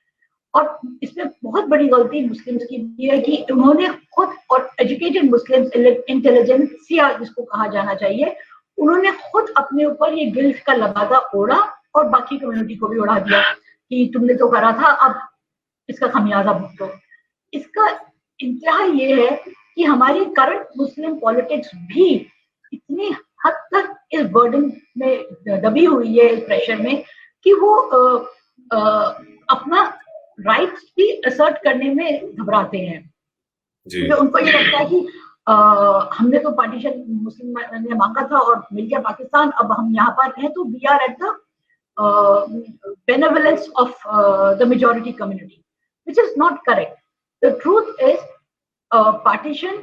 और इसमें बहुत बड़ी गलती मुस्लिम्स की भी है कि उन्होंने खुद, और एजुकेटेड मुस्लिम्स, इंटेलिजेंसिया जिसको कहा जाना चाहिए, उन्होंने खुद अपने ऊपर ये गिल्ट का लबादा ओढ़ा और बाकी कम्युनिटी को भी उड़ा दिया कि तुमने तो करा था, अब इसका खमियाजा भुगतो। इसका इंतहा ये है कि हमारी करंट मुस्लिम पॉलिटिक्स भी इतनी हद तक इस बर्डन में दबी हुई है, इस प्रेशर में, कि वो अपना राइट्स भी असर्ट करने में घबराते हैं। क्योंकि उनको ये लगता है कि हमने तो पार्टीशन मुस्लिम ने मांगा था और मिल गया पाकिस्तान, अब हम यहाँ पर हैं तो we are at the benevolence of the majority community, which is not correct. The truth is, partition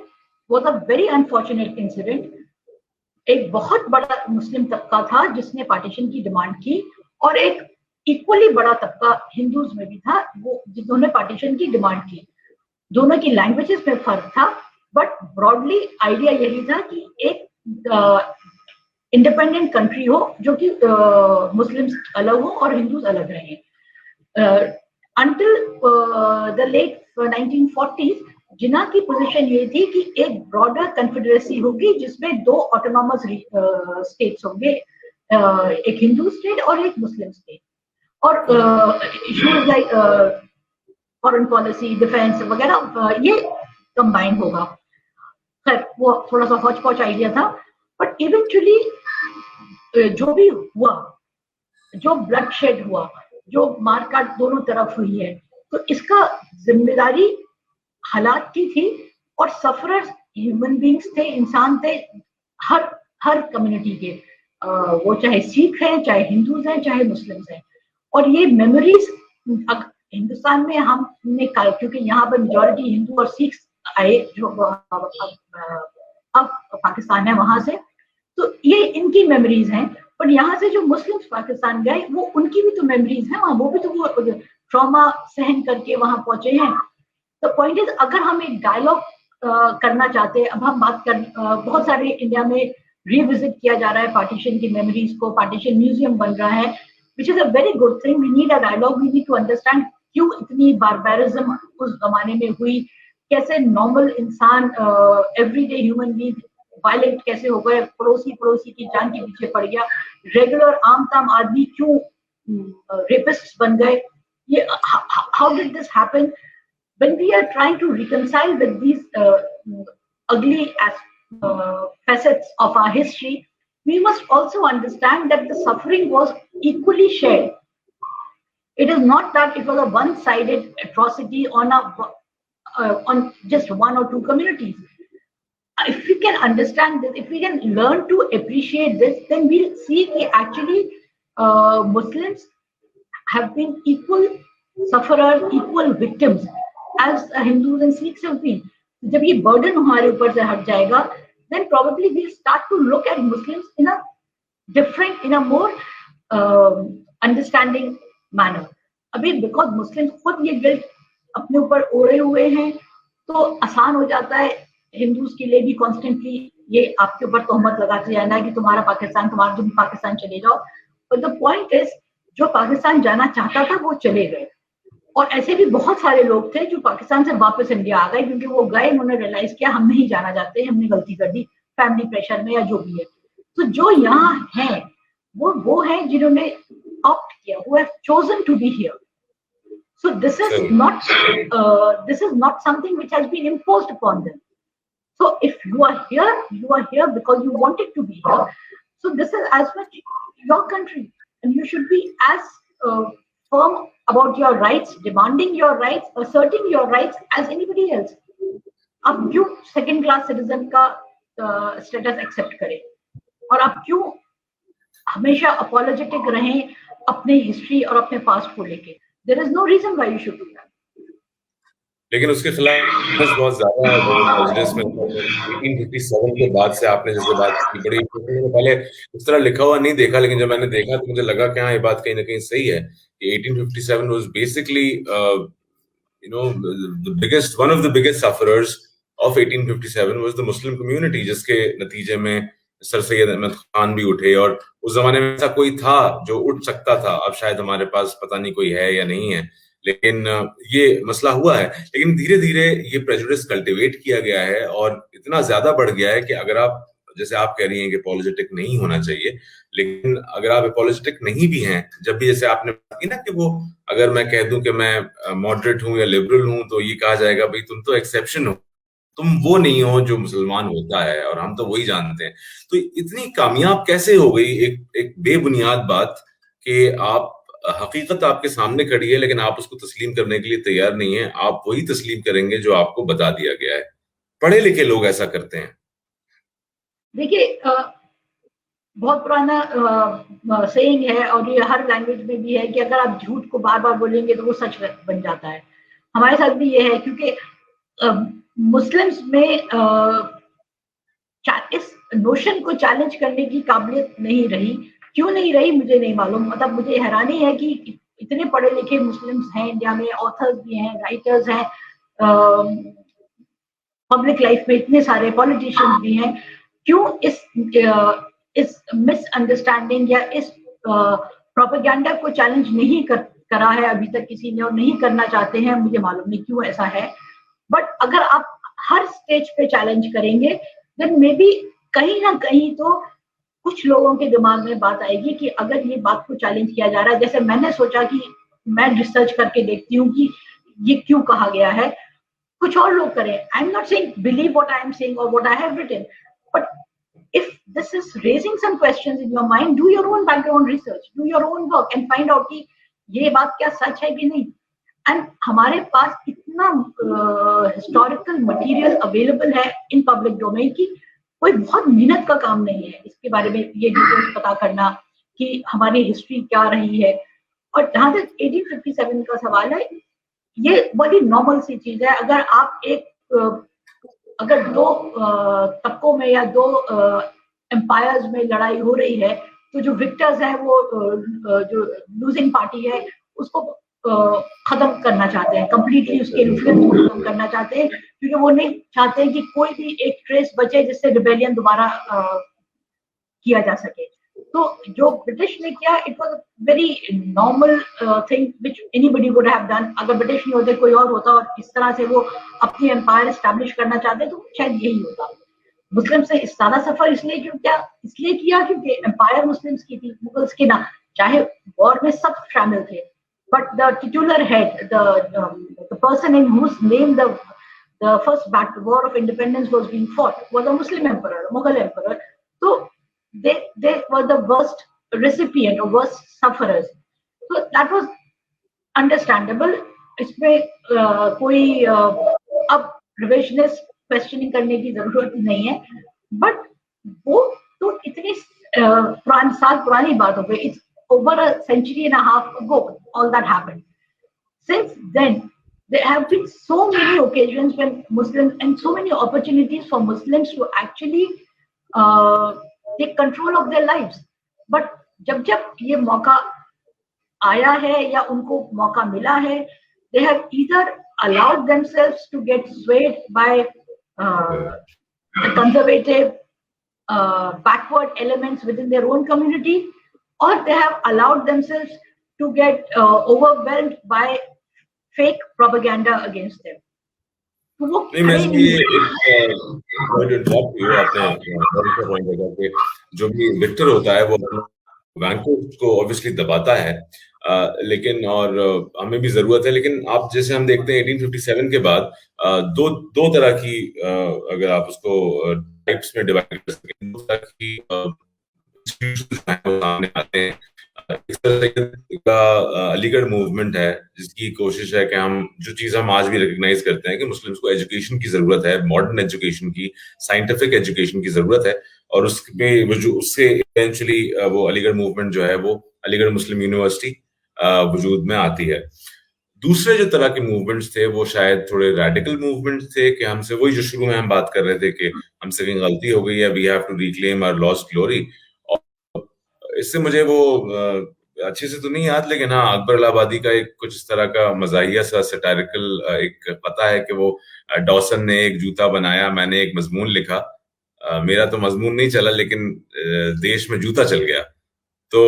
was a very unfortunate incident. एक बहुत बड़ा मुस्लिम तबका था जिसने पार्टीशन की डिमांड की, और एक इक्वली बड़ा तबका हिंदूज में भी था वो जिन्होंने पार्टीशन की डिमांड की। दोनों की लैंग्वेजेस में फर्क था, बट ब्रॉडली आइडिया यही था कि एक इंडिपेंडेंट कंट्री हो जो कि मुस्लिम्स अलग हो और हिंदूज अलग रहें। अंटिल द लेट 1940s जिन्ना की पोजीशन ये थी कि एक ब्रॉडर कन्फेडरेसी होगी जिसमें दो ऑटोनॉमस स्टेट्स होंगे, एक हिंदू स्टेट और एक मुस्लिम स्टेट, और issues like foreign policy, defence वगैरह ये कंबाइन होगा। खैर वो थोड़ा सा हौच पौच आइडिया था, बट इवेंचुअली जो भी हुआ, जो ब्लड शेड हुआ, जो मारकाट दोनों तरफ हुई है, तो इसका जिम्मेदारी हालात की थी, और सफरर्स ह्यूमन बींग्स थे, इंसान थे हर कम्युनिटी के, वो चाहे सिख हैं, चाहे हिंदूज हैं, चाहे मुस्लिम्स हैं। और ये मेमोरीज हिंदुस्तान में हमने, क्योंकि यहाँ पर मेजॉरिटी हिंदू और सिख आए जो अब पाकिस्तान है वहां से, तो ये इनकी मेमोरीज हैं। पर यहाँ से जो मुस्लिम्स पाकिस्तान गए वो उनकी भी तो मेमोरीज हैं वहाँ, वो भी तो वो ट्रॉमा सहन करके वहां पहुंचे हैं। तो पॉइंट इज, अगर हम एक डायलॉग करना चाहते हैं, अब हम बात कर, बहुत सारे इंडिया में रिविजिट किया जा रहा है पार्टीशन की मेमोरीज को, पार्टीशन म्यूजियम बन रहा है, which is a very good thing. We need a dialogue, we need to understand क्यों इतनी बारबेरिज्म उस जमाने में हुई, कैसे नॉर्मल इंसान, एवरीडे ह्यूमन बीइंग वायलेंट कैसे हो गए, पड़ोसी की जान के पीछे पड़ गया, रेगुलर आम ताम आदमी क्यों रेपिस्ट बन गए, ये how did this happen. when we are trying to reconcile with these ugly facets of our history, we must also understand that the suffering was equally shared. It is not that it was a one-sided atrocity on just one or two communities. If we can understand this, if we can learn to appreciate this, then we'll see that actually Muslims have been equal sufferers, equal victims as Hindus and Sikhs have been. जब ये burden हमारे ऊपर से हट जाएगा, then probably we'll start to look at Muslims in a different, in a more understanding manner. अभी because Muslims खुद ये guilt अपने ऊपर ओढ़े हुए हैं, तो आसान हो जाता है हिंदूज के लिए भी कॉन्स्टेंटली ये आपके ऊपर तोहमत लगाते जाना है कि तुम्हारा तुम पाकिस्तान चले जाओ. बट द पॉइंट इज, जो पाकिस्तान जाना चाहता था वो चले गए, और ऐसे भी बहुत सारे लोग थे जो पाकिस्तान से वापस इंडिया आ गए क्योंकि वो गए, उन्होंने रियलाइज किया हम नहीं जाना चाहते, हमने गलती कर दी फैमिली प्रेशर में या जो भी है. तो जो यहाँ है वो है जिन्होंने ऑप्ट किया, who have chosen to be here. So this is not something which has been imposed upon them. So if you are here because you wanted to be here. So this is as much your country, and you should be as firm about your rights, demanding your rights, asserting your rights as anybody else. आप क्यों second class citizen का status accept करें, और आप क्यों हमेशा apologetic रहें अपने हिस्ट्री और अपने पास्ट को लेके? There is no reason why you should do that. लेकिन उसके खिलाफ बहुत ज्यादा मजलिस में 1857 के बाद से आपने जैसे बात की, बड़ी पहले इस तरह लिखा हुआ नहीं देखा, लेकिन जब मैंने देखा तो मुझे लगा कि हाँ, ये बात कहीं ना कहीं सही है कि 1857 was basically one of the biggest sufferers of 1857 was the Muslim community, जिसके नतीजे में सर सैयद अहमद खान भी उठे, और उस जमाने में ऐसा कोई था जो उठ सकता था. अब शायद हमारे पास पता नहीं कोई है या नहीं है, लेकिन ये मसला हुआ है. लेकिन धीरे धीरे ये प्रेजुडिस कल्टीवेट किया गया है और इतना ज्यादा बढ़ गया है कि अगर आप, जैसे आप कह रही हैं कि पॉलिटिक नहीं होना चाहिए, लेकिन अगर आप पॉलिटिक नहीं भी हैं, जब भी जैसे आपने बात की ना कि वो, अगर मैं कह दूं कि मैं मॉडरेट हूं या लिबरल हूं, तो ये कहा जाएगा भाई तुम तो एक्सेप्शन हो, तुम वो नहीं हो जो मुसलमान होता है, और हम तो वही जानते हैं. तो इतनी कामयाब कैसे हो गई एक बेबुनियाद बात कि आप, हकीकत आपके सामने खड़ी है लेकिन आप उसको तस्लीम करने के लिए तैयार नहीं है. आप वही तस्लीम करेंगे जो आपको बता दिया गया है. पढ़े लिखे लोग ऐसा करते हैं. देखिए, बहुत पुराना सेइंग है और ये हर लैंग्वेज में भी है कि अगर आप झूठ को बार बार बोलेंगे तो वो सच बन जाता है. हमारे साथ भी ये है, क्योंकि मुस्लिम्स में इस नोशन को चैलेंज करने की काबिलियत नहीं रही. क्यों नहीं रही मुझे नहीं मालूम. मतलब मुझे हैरानी है कि इतने पढ़े लिखे मुस्लिम्स हैं इंडिया में, ऑथर्स भी हैं, राइटर्स हैं, पब्लिक लाइफ में इतने सारे पॉलिटिशियंस भी हैं. क्यों इस मिसअंडरस्टैंडिंग या इस प्रोपेगेंडा को चैलेंज नहीं करा है अभी तक किसी ने, और नहीं करना चाहते हैं, मुझे मालूम नहीं क्यों ऐसा है. बट अगर आप हर स्टेज पे चैलेंज करेंगे, देन मे बी कहीं ना कहीं तो कुछ लोगों के दिमाग में बात आएगी कि अगर ये बात को चैलेंज किया जा रहा है, जैसे मैंने सोचा कि मैं रिसर्च करके देखती हूँ कि ये क्यों कहा गया है, कुछ और लोग करें. I am not saying believe what I am saying or what I have written, but if this is raising some questions in your mind, do your own background research, do your own work and find out कि ये बात क्या सच है कि नहीं. And हमारे पास इतना historical material available है इन पब्लिक डोमेन की, कोई बहुत मेहनत का काम नहीं है इसके बारे में ये डिटेल्स पता करना कि हमारी हिस्ट्री क्या रही है. और जहां तक 1857 का सवाल है, ये बड़ी नॉर्मल सी चीज है. अगर आप अगर दो तबकों में या दो एम्पायर्स में लड़ाई हो रही है, तो जो विक्टर्स है वो जो लूजिंग पार्टी है उसको खत्म करना चाहते हैं, कंप्लीटली उसके इन्फ्लुएंस को खत्म करना चाहते हैं, क्योंकि वो नहीं चाहते कि कोई भी एक ट्रेस बचे जिससे रिबेलियन दोबारा किया जा सके. तो जो ब्रिटिश ने किया, it was a very normal thing which anybody would have done. अगर ब्रिटिश नहीं होते, कोई और होता और इस तरह से वो अपनी एम्पायर एस्टैब्लिश करना चाहते तो शायद यही होता. मुस्लिम से ज्यादा सफर इसलिए किया क्योंकि एम्पायर मुस्लिम्स की थी, मुगल्स की ना. चाहे वॉर में सब शामिल थे, but the titular head, the person in whose name the first war of independence was being fought, was a Muslim emperor, a Mughal emperor. So they were the worst recipient or worst sufferers. So that was understandable. इसमें कोई अब revisionist questioning करने की जरूरत नहीं है, but वो तो इतनी साल पुरानी बात हो गई. It's over a century and a half ago all that happened. Since then there have been so many occasions when Muslims, and so many opportunities for Muslims to actually take control of their lives. But जब जब ये मौका आया है या उनको मौका मिला है, they have either allowed themselves to get swayed by the conservative backward elements within their own community, or they have allowed themselves to get overwhelmed by fake propaganda against them. नहीं, मैं आपने जो भी विक्टर होता है वो वैंकोच को obviously दबाता है, लेकिन और हमें भी जरूरत है. लेकिन आप जैसे हम देखते हैं 1857 के बाद दो तरह की, अगर आप उसको टाइप्स में डिवाइड कर सकें, दो तरह की सामने आते हैं. इस तरह का अलीगढ़ मूवमेंट है जिसकी कोशिश है कि हम जो चीज हम आज भी रिकग्नाइज करते हैं कि मुस्लिम्स को एजुकेशन की जरूरत है, मॉडर्न एजुकेशन की, साइंटिफिक एजुकेशन की जरूरत है, और उससे इवेंचुअली वो अलीगढ़ मूवमेंट जो है वो अलीगढ़ मुस्लिम यूनिवर्सिटी वजूद में आती है. दूसरे जो तरह के मूवमेंट्स थे वो शायद थोड़े रेडिकल मूवमेंट्स थे कि हमसे वही जो शुरू में हम बात कर रहे थे कि हमसे कहीं गलती हो गई है, we have to reclaim our lost glory. इससे मुझे वो अच्छे से तो नहीं याद, लेकिन हाँ अकबर इलाहाबादी का एक कुछ इस तरह का मजाहिया सा सटारिकल एक पता है कि वो डॉसन ने एक जूता बनाया, मैंने एक मजमून लिखा, मेरा तो मजमून नहीं चला लेकिन देश में जूता चल गया. तो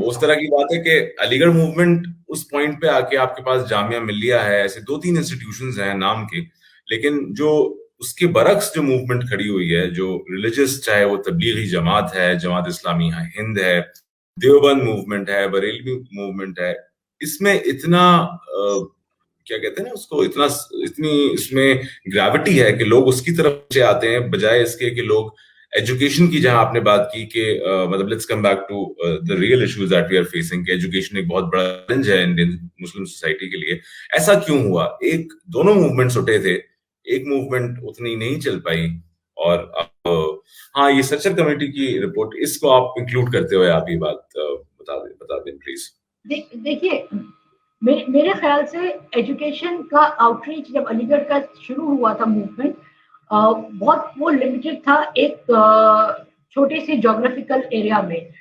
उस तरह की बात है कि अलीगढ़ मूवमेंट उस पॉइंट पे आके आपके पास जामिया मिल्लिया है, ऐसे 2-3 इंस्टीट्यूशंस हैं नाम के, लेकिन जो उसके बरक्स जो मूवमेंट खड़ी हुई है, जो रिलीजियस, चाहे वो तबलीगी जमात है, जमात इस्लामी हिंद है, देवबंद मूवमेंट है, बरेलवी मूवमेंट है, इसमें इतना क्या कहते हैं ना उसको, इतनी इसमें ग्रेविटी है कि लोग उसकी तरफ से आते हैं बजाय इसके कि लोग एजुकेशन की, जहां आपने बात की कि मतलब let's come back to the real issues that we are facing, education एक बहुत बड़ा चैलेंज है इंडियन मुस्लिम सोसाइटी के लिए. ऐसा क्यों हुआ? दोनों मूवमेंट्स उठे थे, एक मूवमेंट उतनी नहीं चल पाई. और हाँ, ये सर्चर कमेटी की रिपोर्ट, इसको आप इंक्लूड करते हुए आप ये बात बता दें प्लीज. देखिए, मेरे ख्याल से एजुकेशन का आउटरीच जब अलीगढ़ का शुरू हुआ था मूवमेंट, बहुत वो लिमिटेड था एक छोटे से ज्योग्राफिकल एरिया में.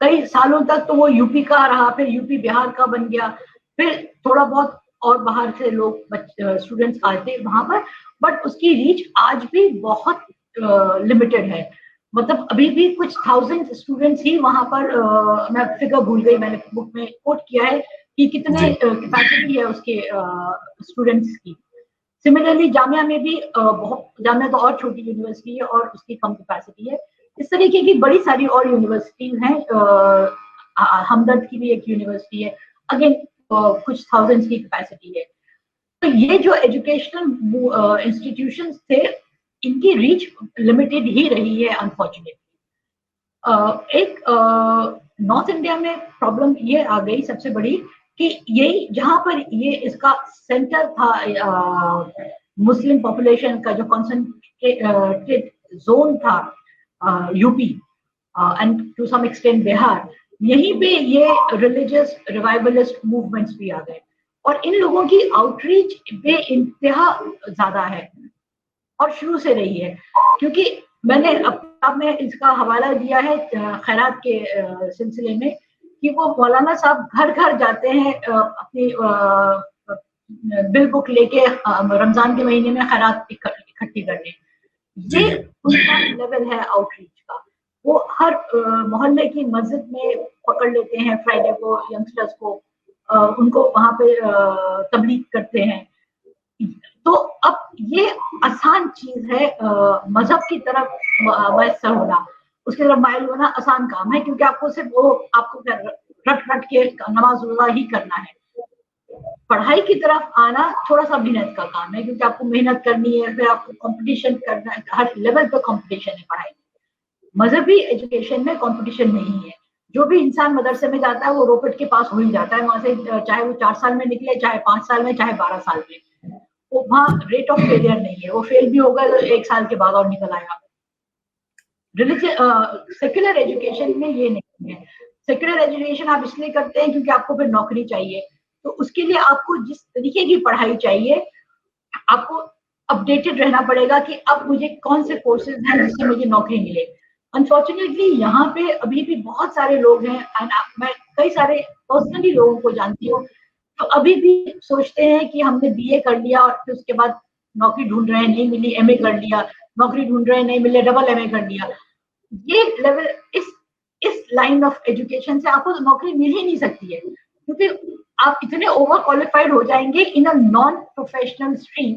कई सालों तक तो वो यूपी का रहा, फिर यूपी बिहार का बन गया, फिर थोड़ा बहुत और बाहर से लोग स्टूडेंट्स आते वहां पर, बट उसकी रीच आज भी बहुत लिमिटेड है. मतलब अभी भी कुछ 1000 स्टूडेंट्स ही वहां पर, मैं फिगर भूल गई, मैंने बुक में कोट किया है कि कितने कैपेसिटी है उसके स्टूडेंट्स की. सिमिलरली जामिया में भी जामिया तो और छोटी यूनिवर्सिटी है और उसकी कम कैपेसिटी है. इस तरीके की बड़ी सारी और यूनिवर्सिटीज हैं. हमदर्द की भी एक यूनिवर्सिटी है, अगेन कुछ 1000 की कैपेसिटी है. तो ये जो एजुकेशनल इंस्टीट्यूशंस थे, इनकी रीच लिमिटेड ही रही है अनफॉर्चुनेटली. एक नॉर्थ इंडिया में प्रॉब्लम ये आ गई सबसे बड़ी कि यही जहां पर ये इसका सेंटर था, मुस्लिम पॉपुलेशन का जो कॉन्सेंट्रेटेड जोन था, UP and to some extent Bihar, यहीं पे ये रिलीजियस रिवाइवलिस्ट मूवमेंट्स भी आ गए, और इन लोगों की आउटरीच बेइंतहा ज्यादा है और शुरू से रही है. क्योंकि मैंने अब मैं इसका हवाला दिया है खैरात के सिलसिले में कि वो मौलाना साहब घर घर जाते हैं अपनी बिल बुक लेके रमजान के महीने में खैरात इकट्ठी करने. ये उनका लेवल है आउटरीच का. वो हर मोहल्ले की मस्जिद में पकड़ लेते हैं फ्राइडे को यंगस्टर्स को, उनको वहां पे तबलीग करते हैं. तो अब ये आसान चीज है मजहब की तरफ मयसर होना, उसकी तरफ माइल होना आसान काम है, क्योंकि आपको सिर्फ वो आपको रट रट के नमाज रोजा ही करना है। पढ़ाई की तरफ आना थोड़ा सा मेहनत का काम है, क्योंकि आपको मेहनत करनी है, फिर आपको कंपटीशन करना है, हर लेवल पे कंपटीशन है पढ़ाई में। मजहबी एजुकेशन में कंपटीशन नहीं है। जो भी इंसान मदरसे में जाता है वो रोबोट के पास हो ही जाता है वहां से, चाहे वो 4 साल में निकले, चाहे 5 साल में, चाहे 12 साल में। वो वहाँ रेट ऑफ फेलियर नहीं है, वो फेल भी होगा तो 1 साल के बाद और निकल आएगा। सेक्युलर एजुकेशन में ये नहीं है। सेक्युलर एजुकेशन आप इसलिए करते हैं क्योंकि आपको फिर नौकरी चाहिए, तो उसके लिए आपको जिस तरीके की पढ़ाई चाहिए, आपको अपडेटेड रहना पड़ेगा कि अब मुझे कौन से कोर्सेज हैं जिससे मुझे नौकरी मिले। अनफॉर्चुनेटली यहाँ पे अभी भी बहुत सारे लोग हैं, एंड मैं कई सारे पर्सनली लोगों को जानती हूँ, तो अभी भी सोचते हैं कि हमने बीए कर लिया और फिर उसके बाद नौकरी ढूंढ रहे हैं, नहीं मिली, एमए कर लिया, नौकरी ढूंढ रहे हैं, नहीं मिले, डबल एमए कर लिया। ये लेवल, इस लाइन ऑफ एजुकेशन से आपको नौकरी मिल ही नहीं सकती है, क्योंकि आप इतने ओवर क्वालिफाइड हो जाएंगे इन अ नॉन प्रोफेशनल स्ट्रीम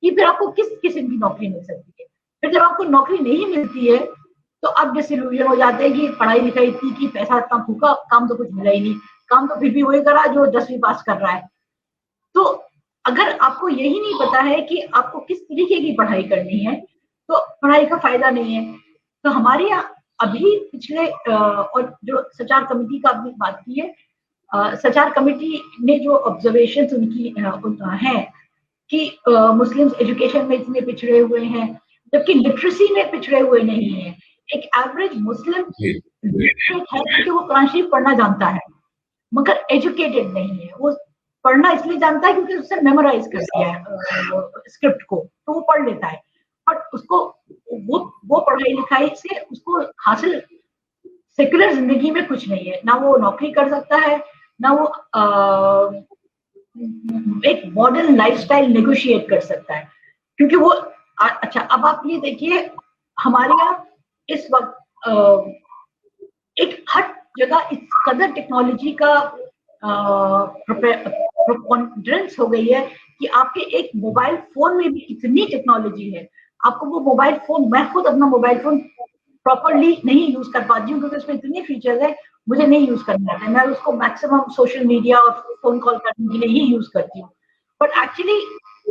कि फिर आपको किस किस्म की नौकरी मिल सकती है। फिर जब आपको नौकरी नहीं मिलती है तो आप डिसइल्यूजन हो जाते हैं कि पढ़ाई लिखाई इतनी की, पैसा इतना फूका, काम तो कुछ मिला ही नहीं, काम तो फिर भी वही करा जो 10वीं पास कर रहा है। तो अगर आपको यही नहीं पता है कि आपको किस तरीके की पढ़ाई करनी है, तो पढ़ाई का फायदा नहीं है। तो हमारे यहाँ अभी पिछले और जो सचार कमेटी का आपने बात की है, सचार कमेटी ने जो ऑब्जर्वेशंस उनकी हैं कि मुस्लिम्स एजुकेशन में इतने पिछड़े हुए हैं, जबकि लिटरेसी में पिछड़े हुए नहीं है। एक एवरेज मुस्लिम लिटरेट है क्योंकि वो कुरान शरीफ पढ़ना जानता है, मगर एजुकेटेड नहीं है। वो पढ़ना इसलिए जानता है क्योंकि उससे मेमोराइज कर दिया है स्क्रिप्ट को, तो वो पढ़ लेता है, और उसको वो पढ़ाई लिखाई से उसको हासिल सेक्युलर जिंदगी में कुछ नहीं है। ना वो नौकरी कर सकता है, ना वो एक मॉडर्न लाइफस्टाइल नेगोशिएट कर सकता है, क्योंकि वो अच्छा, अब आप ये देखिए हमारे यहाँ इस वक्त एक हर जगह इस कदर टेक्नोलॉजी का प्रोपोंडेंस हो गई है कि आपके एक मोबाइल फोन में भी इतनी टेक्नोलॉजी है। आपको वो मोबाइल फोन, मैं खुद अपना मोबाइल फोन प्रॉपरली नहीं यूज कर पाती हूँ क्योंकि उसमें इतनी फीचर्स है, मुझे नहीं यूज करना आता है। मैं उसको मैक्सिमम सोशल मीडिया और फोन कॉल करने के लिए ही यूज करती हूँ, but actually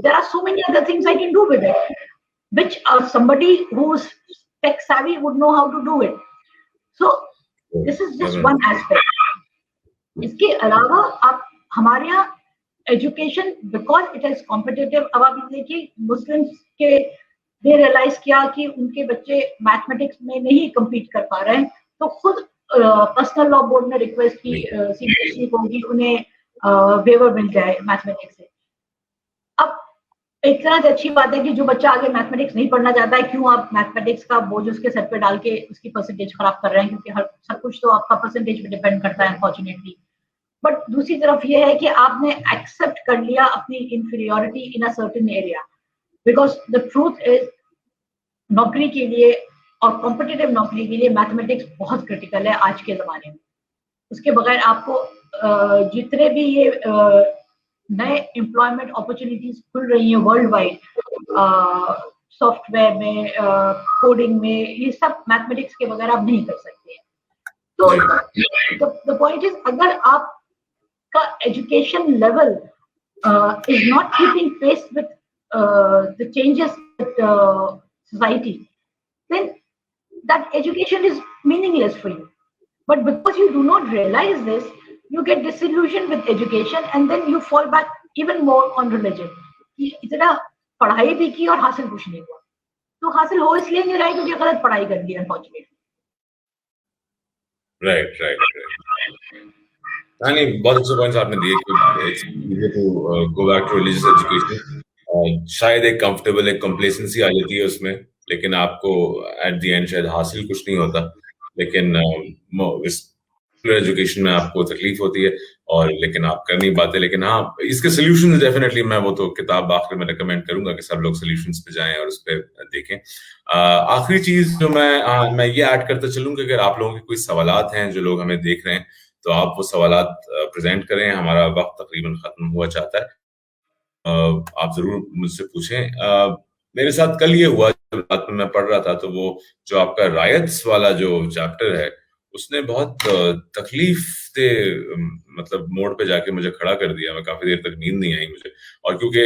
there are so many other things I can do with it, which somebody who's tech savvy would know how to do it. So this is just one aspect. इसके अलावा आप हमारे यहाँ education, because it is competitive, अब आप देखिए Muslims के ने रियलाइज किया कि उनके बच्चे मैथमेटिक्स में नहीं compete कर पा रहे हैं, तो खुद पर्सनल लॉ बोर्ड ने रिक्वेस्ट की सीबीएसई को कि उन्हें वेवर मिल जाए मैथमेटिक्स से। अब एक तरह से अच्छी बात है कि जो बच्चा आगे मैथमेटिक्स नहीं पढ़ना चाहता है, क्यों आप मैथमेटिक्स का बोझ उसके सर पे डाल के उसकी परसेंटेज खराब कर रहे हैं, क्योंकि हर सब कुछ तो आपका परसेंटेज पे डिपेंड करता है अनफॉर्चुनेटली। बट दूसरी तरफ ये है कि आपने एक्सेप्ट कर लिया अपनी inferiority in a certain area, because the truth is नौकरी के लिए और कॉम्पिटिटिव नौकरी के लिए मैथमेटिक्स बहुत क्रिटिकल है आज के जमाने में। उसके बगैर आपको जितने भी ये नए एम्प्लॉयमेंट अपॉर्चुनिटीज खुल रही हैं वर्ल्ड वाइड, सॉफ्टवेयर में, कोडिंग में, ये सब मैथमेटिक्स के बगैर आप नहीं कर सकते हैं। तो द पॉइंट इज, अगर आपका education level is not keeping pace with the changes with society, then that education is meaningless for you. But because you do not realize this, you get disillusioned with education and then you fall back even more on religion. कि इतना पढ़ाई भी की और हासिल कुछ नहीं हुआ, तो हासिल हो इसलिए नहीं रहा है क्योंकि गलत पढ़ाई कर दी अनफॉर्चुनेटली। राइट। नहीं, बहुत अच्छे पॉइंट्स आपने दिए कि go back to religious education. शायद एक कंफर्टेबल, एक कंप्लेसेंसी आ जाती है उसमें, लेकिन आपको एट द एंड शायद हासिल कुछ नहीं होता। लेकिन इस एजुकेशन में आपको तकलीफ होती है और लेकिन आप कर नहीं पाते। लेकिन हाँ, इसके सोल्यूशन डेफिनेटली, मैं वो तो किताब आखिर में रिकमेंड करूंगा कि सब लोग सोल्यूशंस पे जाएं और उस पर देखें। आखिरी चीज जो मैं ये ऐड करता चलूंगा कि अगर आप लोगों के कोई सवालात हैं, जो लोग हमें देख रहे हैं, तो आप वो सवालात प्रेजेंट करें। हमारा वक्त तकरीबन खत्म हुआ चाहता है, आप जरूर मुझसे पूछें। मेरे साथ कल ये हुआ, जब रात में मैं पढ़ रहा था, तो वो जो आपका रायट्स वाला जो चैप्टर है, उसने बहुत तकलीफ दे मतलब मोड़ पे जाके मुझे खड़ा कर दिया। मैं काफी देर तक नींद नहीं आई मुझे, और क्योंकि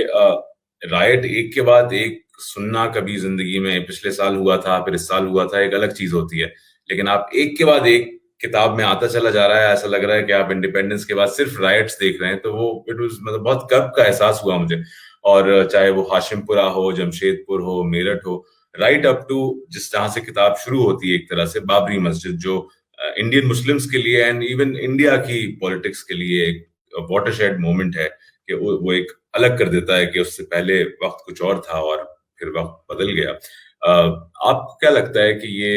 राइट एक के बाद एक सुनना कभी जिंदगी में पिछले साल हुआ था, फिर इस साल हुआ था, एक अलग चीज होती है, लेकिन आप एक के बाद एक किताब में आता चला जा रहा है, ऐसा लग रहा है कि आप इंडिपेंडेंस के बाद सिर्फ राइट्स देख रहे हैं, तो वो इट वाज मतलब बहुत गर्व का एहसास हुआ मुझे। और चाहे वो हाशिमपुरा हो, जमशेदपुर हो, मेरठ हो, राइट अप टू जिस जहां से किताब शुरू होती है एक तरह से बाबरी मस्जिद, जो इंडियन मुस्लिम्स के लिए एंड इवन इंडिया की पॉलिटिक्स के लिए एक वाटरशेड मोमेंट है, कि वो एक अलग कर देता है कि उससे पहले वक्त कुछ और था और फिर वक्त बदल गया। आपको क्या लगता है कि ये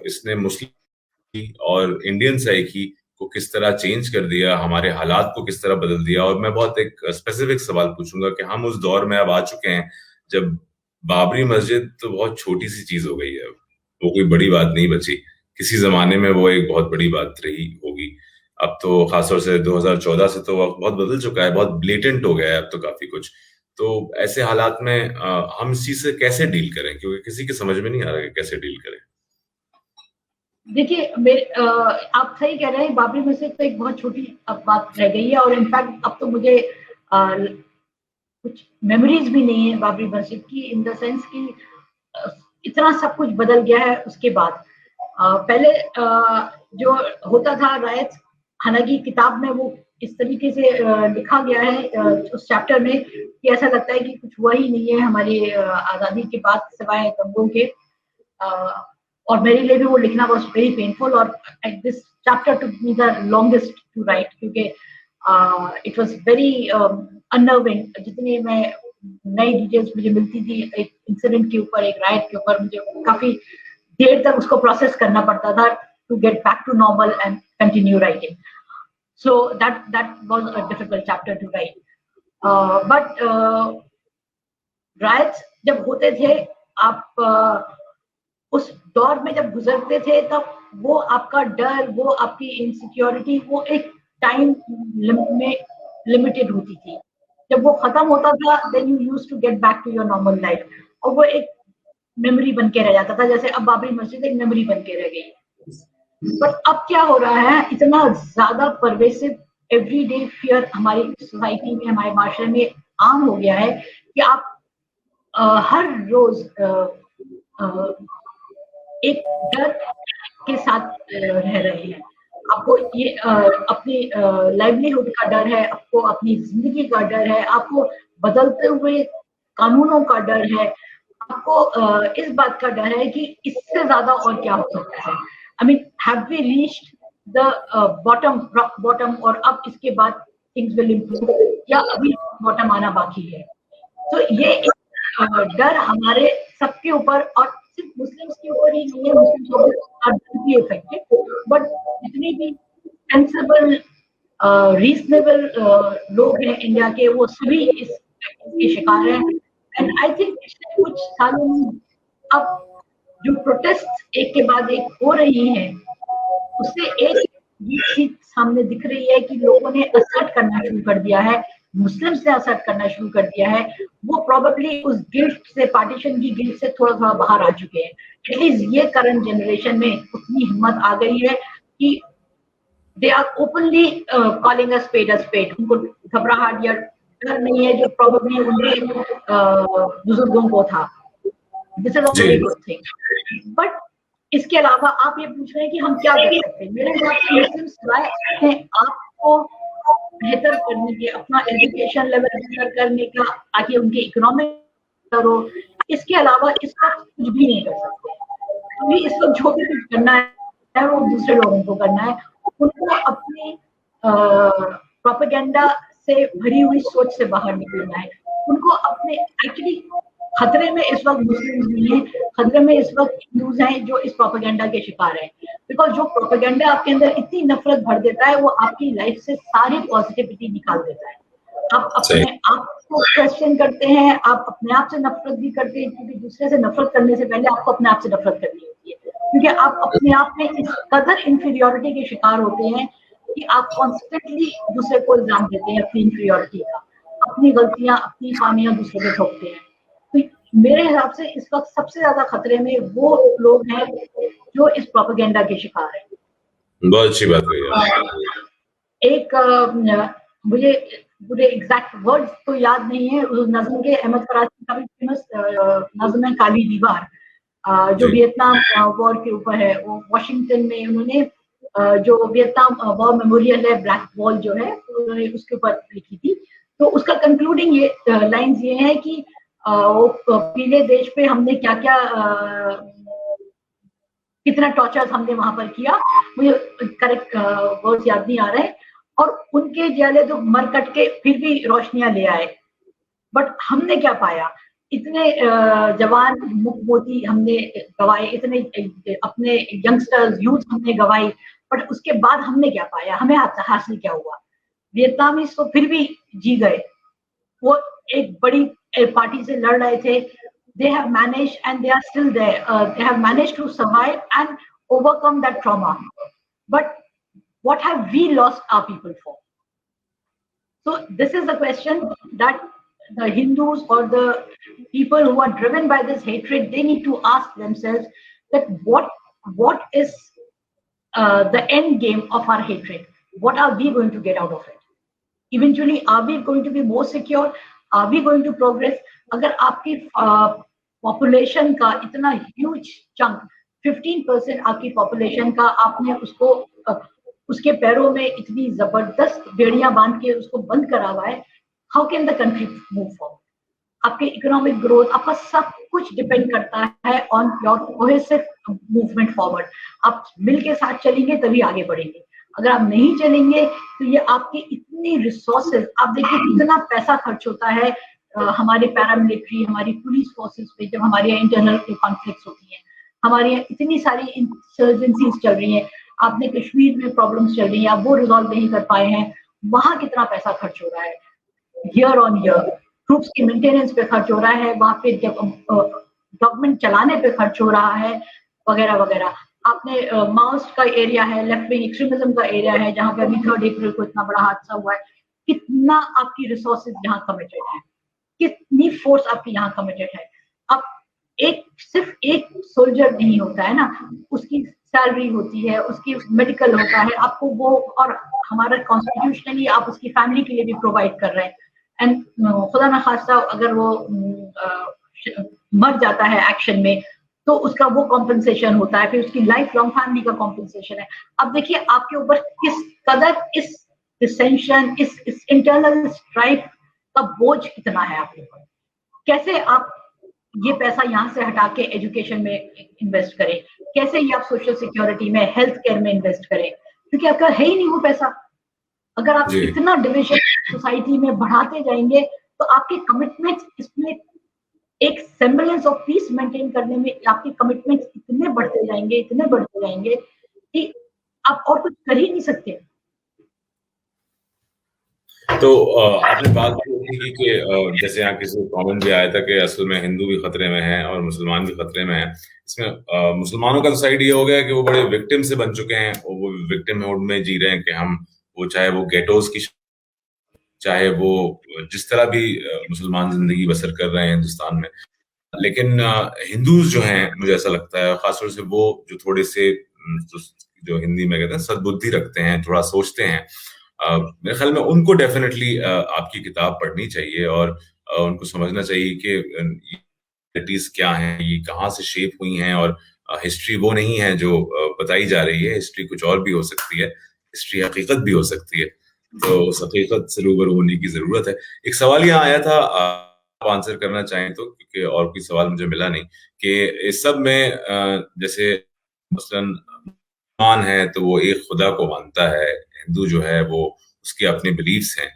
इसने मुस्लिम और इंडियन साइकी को किस तरह चेंज कर दिया, हमारे हालात को किस तरह बदल दिया? और मैं बहुत एक स्पेसिफिक सवाल पूछूंगा कि हम उस दौर में अब आ चुके हैं जब बाबरी मस्जिद तो बहुत छोटी सी चीज हो गई है, वो कोई बड़ी बात नहीं बची। किसी जमाने में वो एक बहुत बड़ी बात रही होगी। अब तो खासतौर से 2014 से तो वक्त बहुत बदल चुका है, बहुत ब्लेटेंट हो गया है अब तो काफी कुछ। तो ऐसे हालात में हम इस चीज से कैसे डील करें, क्योंकि किसी के समझ में नहीं आ रहा कि कैसे डील करें। देखिए आप सही कह रहे हैं, बाबरी मस्जिद तो एक बहुत छोटी अब बात रह गई है, और इनफैक्ट अब तो मुझे कुछ मेमोरीज भी नहीं है बाबरी मस्जिद की, इन द सेंस कि इतना सब कुछ बदल गया है उसके बाद। पहले जो होता था राइट्स, हालांकि किताब में वो इस तरीके से लिखा गया है उस चैप्टर में कि ऐसा लगता है कि कुछ हुआ ही नहीं है हमारी आजादी के बाद सिवाय दंगों के। और मेरे लिए भी वो लिखना वाज वेरी पेनफुल, और this chapter took me the longest to write, क्योंकि इट वाज वेरी अननर्विंग। जितनी मैं नई डिटेल्स मुझे मिलती थी एक इंसिडेंट के ऊपर, एक राइट के ऊपर, मुझे काफी देर तक उसको प्रोसेस करना पड़ता था to get back to normal and continue writing. So that was a difficult chapter to write. But riots जब होते थे, आप उस दौर में जब गुजरते थे, तब वो आपका डर, वो आपकी इनसिक्योरिटी, वो एक टाइम में लिमिटेड होती थी। जब वो खत्म होता था, then you used to get back to your normal life, और वो एक मेमोरी बन के रह जाता था, जैसे अब बाबरी मस्जिद एक मेमोरी बन के रह गई। बट अब क्या हो रहा है, इतना ज्यादा परवेसिव एवरीडे फियर हमारी सोसाइटी में, हमारे माशरे में आम हो गया है कि आप हर रोज एक डर के साथ रह रहे हैं। आपको ये अपनी लाइवलीहुड का डर है, आपको अपनी जिंदगी का डर है, आपको बदलते हुए कानूनों का डर है, आपको इस बात का डर है कि इससे ज्यादा और क्या हो सकता है। I mean, have we reached the bottom, और अब इसके बाद थिंग्स विल इम्प्रूव, या अभी बॉटम आना बाकी है? तो ये एक डर हमारे सबके ऊपर, और सिर्फ मुस्लिम्स के ऊपर ही नहीं है, मुस्लिम्स भी इफेक्टेड, बट जितने भी सेंसिबल रीजनेबल लोग हैं इंडिया के, वो सभी इसके शिकार हैं। एंड आई थिंक पिछले कुछ सालों में अब जो प्रोटेस्ट एक के बाद एक हो रही हैं, उससे एक चीज सामने दिख रही है कि लोगों ने असर्ट करना शुरू कर दिया है, मुस्लिम्स ने असर्ट करना शुरू कर दिया है। वो प्रोबेबली उस गिल्ट से, पार्टीशन की गिल्ट से थोड़ा थोड़ा बाहर आ चुके हैं। एटलीस्ट ये करंट जनरेशन में उतनी हिम्मत आ गई है कि they are openly calling a spade. उनको घबराहट या डर नहीं है जो प्रोबेबली उनके बुजुर्गों को था। This is a very good thing. But इसके अलावा आप ये पूछ रहे हैं कि हम क्या कर सकते हैं। मेरे हिसाब से मुस्लिम सिवाय अपने आप को बेहतर करने के, अपना एजुकेशन लेवल बेहतर करने का, ताकि उनकी इकोनॉमिक करो, इसके अलावा इस वक्त कुछ भी नहीं कर सकते। अभी इस वक्त जो भी कुछ करना है वो दूसरे लोगों को करना है। उनको अपनी प्रोपेगेंडा से भरी हुई सोच से बाहर निकलना है। उनको अपने एक्चुअली खतरे में इस वक्त मुस्लिम नहीं है, खतरे में इस वक्त हिंदूज हैं जो इस प्रोपेगेंडा के शिकार हैं। बिकॉज जो प्रोपेगेंडा आपके अंदर इतनी नफरत भर देता है, वो आपकी लाइफ से सारी पॉजिटिविटी निकाल देता है। आप अपने आप को क्वेश्चन करते हैं, आप अपने आप से नफरत भी करते हैं, क्योंकि दूसरे से नफरत करने से पहले आपको अपने आप से नफरत करनी होती है, क्योंकि आप अपने आप में इस कदर इंफीरियोरिटी के शिकार होते हैं कि आप कॉन्स्टेंटली दूसरे को इल्जाम देते हैं अपनी इंफीरियोरिटी का, अपनी गलतियां, अपनी खामियां दूसरे को थोपते हैं। तो मेरे हिसाब से इस वक्त सबसे ज्यादा खतरे में वो लोग हैं जो इस प्रोपेगेंडा के शिकार हैं। बहुत अच्छी बात कही आपने। एक मुझे पूरे एग्जैक्ट वर्ड्स तो याद नहीं है उस नज्म के, अहमद फराजी का भी फेमस नज्म है काली दीवार, जो जी वियतनाम वॉर के ऊपर है। वो वॉशिंगटन में उन्होंने जो वियतनाम वॉर मेमोरियल है, ब्लैक वॉल जो है, उन्होंने उसके ऊपर लिखी थी। तो उसका कंक्लूडिंग ये लाइंस ये है कि वो पीले देश पे हमने क्या क्या कितना टॉर्चर्स हमने वहां पर किया, मुझे करेक्ट वर्ड्स याद नहीं आ रहे। और उनके ज्याले तो मर कट के फिर भी रोशनियां ले आए, बट हमने क्या पाया? इतने जवान मोती हमने गवाए, इतने अपने यंगस्टर्स यूथ हमने गवाई, बट उसके बाद हमने क्या पाया? हमें हासिल क्या हुआ? वियतनामीज तो फिर भी जी गए, वो एक बड़ी पार्टी से लड़ रहे थे। They have managed and they are still there. They have managed to survive and overcome that trauma. But what have we lost our people for? So this is the question that the Hindus or the people who are driven by this hatred, they need to ask themselves that what is the end game of our hatred? What are we going to get out of it? Eventually, are we going to be more secure? Are we going to progress? अगर आपकी population का इतना huge chunk, 15% आपकी population का आपने उसको उसके पैरों में इतनी जबरदस्त बेड़ियां बांध के उसको बंद करा हुआ है, how can the country move forward? आपके इकोनॉमिक ग्रोथ, आपका सब कुछ डिपेंड करता है on your cohesive movement forward. आप मिल के साथ चलेंगे तभी आगे बढ़ेंगे, अगर आप नहीं चलेंगे तो ये आपकी इतनी रिसोर्सेज, आप देखिए कितना पैसा खर्च होता है हमारे पैरामिलिट्री, हमारी पुलिस फोर्सेस पे, जब हमारे यहाँ इंटरनल कॉन्फ्लिक्ट्स होती हैं, हमारे यहाँ इतनी सारी इंसर्जेंसीज चल रही हैं, आपने कश्मीर में प्रॉब्लम्स चल रही हैं, आप वो रिजॉल्व नहीं कर पाए हैं, वहां कितना पैसा खर्च हो रहा है ईयर ऑन ईयर, ट्रूप्स की मेंटेनेंस पे खर्च हो रहा है, वहां पे गवर्नमेंट चलाने पे खर्च हो रहा है, वगैरह वगैरह। आपने माओस्ट का एरिया है, लेफ्ट विंग एक्सट्रीमिज्म का एरिया है, जहां पे अभी 3 अप्रैल को इतना बड़ा हादसा हुआ है, कितना आपकी रिसोर्सेज यहाँ कमिटेड है, कितनी फोर्स आपकी यहाँ कमिटेड है। अब एक सिर्फ एक सोल्जर नहीं होता है ना, उसकी सैलरी होती है, उसकी मेडिकल होता है, आपको वो, और हमारा कॉन्स्टिट्यूशनली आप उसकी फैमिली के लिए भी प्रोवाइड कर रहे हैं। एंड खुदा ना खास्ता अगर वो मर जाता है एक्शन में, तो उसका वो कॉम्पेंसेशन होता है, फिर उसकी लाइफ लॉन्ग फैमिली का कॉम्पेंसेशन है। अब देखिए आपके ऊपर किस कदर इस डिसेंशन, इस इंटरनल स्ट्राइफ का बोझ कितना है आपके ऊपर। कैसे आप ये पैसा यहाँ से हटा के एजुकेशन में इन्वेस्ट करें, कैसे ये आप सोशल सिक्योरिटी में, हेल्थ केयर में इन्वेस्ट करें, क्योंकि आपका है ही नहीं वो पैसा। अगर आप जी इतना डिविजन सोसाइटी में बढ़ाते जाएंगे, तो आपके कमिटमेंट इसमें एक सेम्बलेंस ऑफ पीस मेंटेन करने में आपके कमिटमेंट इतने बढ़ते जाएंगे कि आप और कुछ कर ही नहीं सकते। तो आपने बात की कि जैसे यहाँ किसी कमेंट भी आया था कि असल में हिंदू भी खतरे में हैं और मुसलमान भी खतरे में हैं। इसमें मुसलमानों का तो साइड ये हो गया कि वो बड़े विक्टिम से बन चुके हैं और वो विक्टिम मोड में जी रहे हैं कि हम, वो चाहे वो गेटोज की, चाहे वो जिस तरह भी मुसलमान जिंदगी बसर कर रहे हैं हिंदुस्तान में। लेकिन हिंदूज जो हैं, मुझे ऐसा लगता है खासतौर से वो जो थोड़े से जो हिंदी में कहते हैं सद्बुद्धि रखते हैं, थोड़ा सोचते हैं, मेरे ख्याल में उनको डेफिनेटली आपकी किताब पढ़नी चाहिए और उनको समझना चाहिए कि रियलिटीज क्या हैं, ये कहाँ से शेप हुई हैं, और हिस्ट्री वो नहीं है जो बताई जा रही है। हिस्ट्री कुछ और भी हो सकती है, हिस्ट्री हकीकत भी हो सकती है, तो उस हकीकत से रूबरू होने की जरूरत है। एक सवाल यहाँ आया था, आप आंसर करना चाहें तो, क्योंकि और कोई सवाल मुझे मिला नहीं, कि इस सब में जैसे मसलन मुसलमान है तो वो एक खुदा को मानता है, हिंदू जो है वो उसके अपने बिलीफ्स हैं।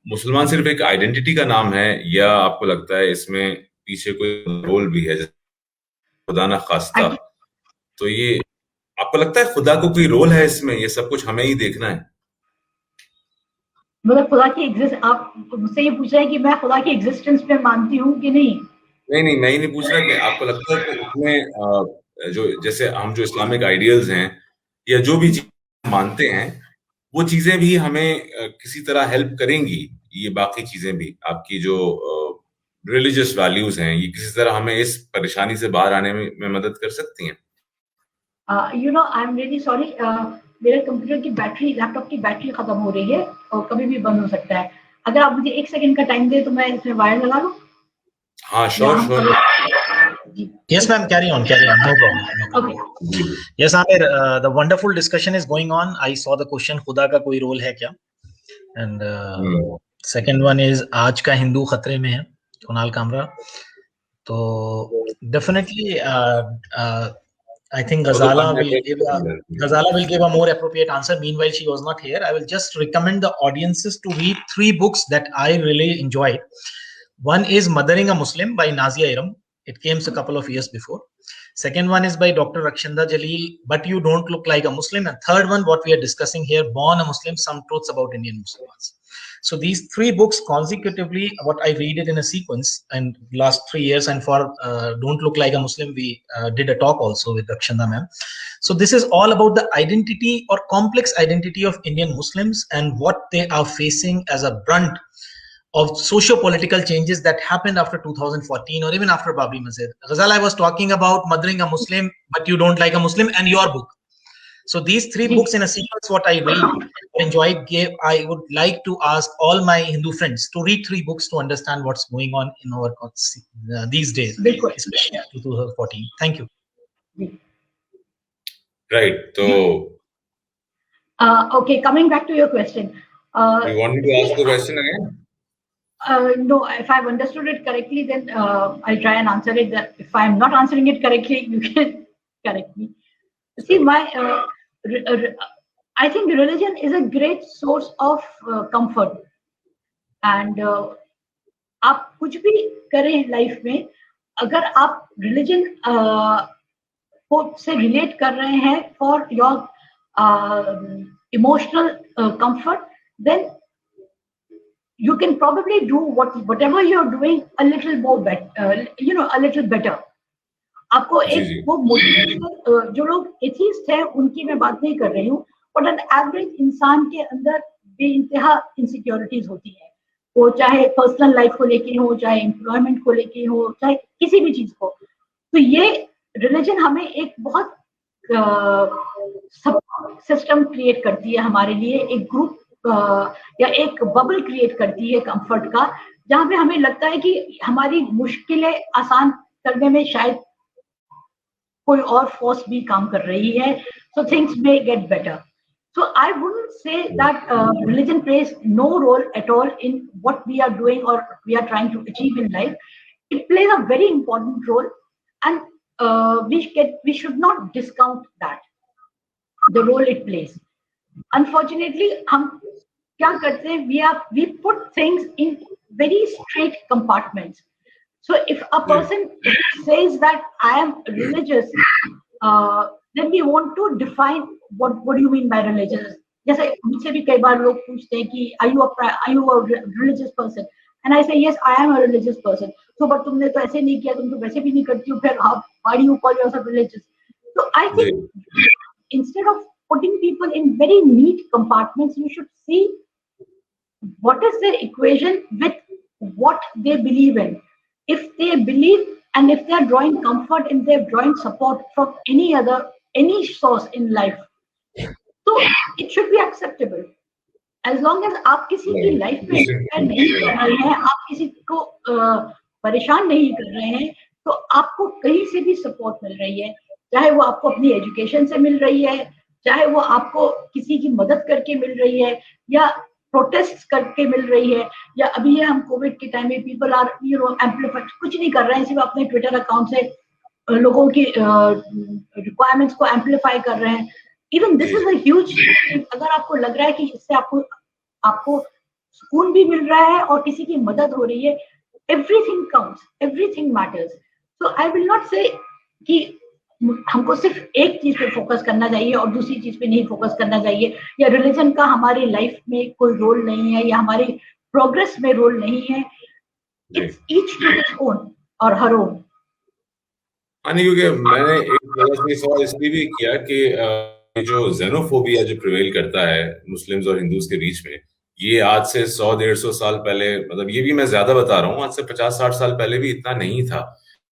मुसलमान सिर्फ एक आइडेंटिटी का नाम है, या आपको लगता है इसमें पीछे कोई रोल भी है, खुदा ना खास्ता, तो ये आपको लगता है खुदा को कोई रोल है इसमें, ये सब कुछ हमें ही देखना है? मतलब खुदा की एग्जिस्ट, आप मुझसे ये पूछ रहे हैं कि मैं खुदा की एग्जिस्टेंस पे मानती हूँ कि नहीं? नहीं, मैं ये नहीं पूछ रहा कि आपको लगता है कि इसमें जो जैसे हम जो इस्लामिक आइडियल्स हैं या जो भी चीज़ मानते हैं, वो चीज़ें भी हमें किसी तरह हेल्प करेंगी, ये बाकी चीज़ें भी आपकी जो रिलीजियस वैल्यूज हैं, ये किसी तरह हमें इस परेशानी से बाहर आने में मदद कर सकती हैं? You know I am really sorry, मेरे कंप्यूटर की बैटरी, लैपटॉप की बैटरी खत्म हो रही है और कभी भी बंद हो सकता है. अगर आप मुझे 1 सेकंड का टाइम दे तो मैं इसमें वायर लगा लूं. हाँ, sure sure. Yes, ma'am. Carry on. No problem. No problem. Okay. Yes, Amir. The wonderful discussion is going on. I saw the question, खुदा का कोई रोल है क्या? And second one is आज का हिंदू खतरे में है, कुणाल कामरा. तो definitely, I think Ghazala will give a more appropriate answer. Meanwhile, she was not here. I will just recommend the audiences to read 3 books that I really enjoyed. One is Mothering a Muslim by Nazia Iram. It came a couple of years before. Second one is by Dr. Rakshinda Jalil, But You Don't Look Like a Muslim. And third one, what we are discussing here, Born a Muslim, Some Truths About Indian Muslims. So these 3 books consecutively, what I read it in a sequence and last 3 years. And for Don't Look Like a Muslim, we did a talk also with Rakshinda ma'am. So this is all about the identity or complex identity of Indian Muslims and what they are facing as a brunt of socio-political changes that happened after 2014 or even after Babri Masjid. Ghazal, I was talking about Mothering a Muslim, But You Don't Like a Muslim, and your book. So these 3 books in a sequence, what I read, enjoyed, I would like to ask all my Hindu friends to read 3 books to understand what's going on in our these days, especially after 2014. Thank you. Right. So, okay, coming back to your question. you want me to ask the question again? No, if I've understood it correctly, then I'll try and answer it. If I'm not answering it correctly, you can correct me. See, I think religion is a great source of comfort. And आप कुछ भी करें life में, अगर आप religion को से relate कर रहे हैं for your emotional comfort, then you can probably do whatever you're doing a little more better, a little better. आपको एक वो मोटिवेशन, जो लोग एथिस्ट हैं उनकी मैं बात नहीं कर रही हूँ, बट एन एवरेज इंसान के अंदर बेइंतहा इनसिक्योरिटीज होती है, वो चाहे पर्सनल लाइफ को लेके हो, चाहे एम्प्लॉयमेंट को लेके हो, चाहे किसी भी चीज को. तो ये रिलीजन हमें एक बहुत सपोर्ट सिस्टम क्रिएट करती है हमारे लिए, एक ग्रुप या एक बबल क्रिएट करती है कंफर्ट का, जहाँ पे हमें लगता है कि हमारी मुश्किलें आसान करने में शायद कोई और फोर्स भी काम कर रही है. So things may get better. So I wouldn't say that religion plays no role at all in what we are doing or we are trying to achieve in life. It plays a very important role, and we should not discount that, the role it plays. Unfortunately, हम क्या करते हैं, we put things in very straight compartments. So if a person says that I am religious, then we want to define what do you mean by religious. जैसे मुझसे भी कई बार लोग पूछते हैं कि are you a religious person, and I say yes, I am a religious person. So but तुमने तो ऐसे नहीं किया, तुम तो वैसे भी नहीं करती हो, फिर why do you call yourself religious? So I think instead of putting people in very neat compartments, you should see what is their equation with what they believe in. If they believe and if they are drawing comfort and they are drawing support from any source in life, so it should be acceptable. As long as आप किसी की life में interfere नहीं कर रहे हैं, आप किसी को परेशान नहीं कर रहे हैं, तो आपको कहीं से भी सपोर्ट मिल रही है, चाहे वो आपको अपनी एजुकेशन से मिल रही है, चाहे वो आपको किसी की मदद करके मिल रही है, या प्रोटेस्ट करके मिल रही है, या अभी ये हम कोविड के टाइम में पीपल आर एम्पलीफाइड, कुछ नहीं कर रहे हैं, सिर्फ अपने ट्विटर अकाउंट से लोगों की रिक्वायरमेंट्स को एम्पलीफाई कर रहे हैं. Even this is a huge. अगर आपको लग रहा है कि इससे आपको सुकून भी मिल रहा है और किसी की मदद हो रही है, everything counts, everything matters. So I will not से कि हमको सिर्फ एक चीज पे फोकस करना चाहिए और दूसरी चीज पे नहीं फोकस करना चाहिए, या रिलीजन का हमारी लाइफ में कोई रोल नहीं है, या हमारी प्रोग्रेस में रोल नहीं है. It's each to its own और हर ओन. क्योंकि मैंने एक तरह से सवाल इसलिए भी किया कि जो जेनोफोबिया जो प्रिवेल करता है मुस्लिम्स और हिंदूज के बीच में, ये आज से 100-150 साल पहले, मतलब ये भी मैं ज्यादा बता रहा हूँ, आज से 50-60 साल पहले भी इतना नहीं था.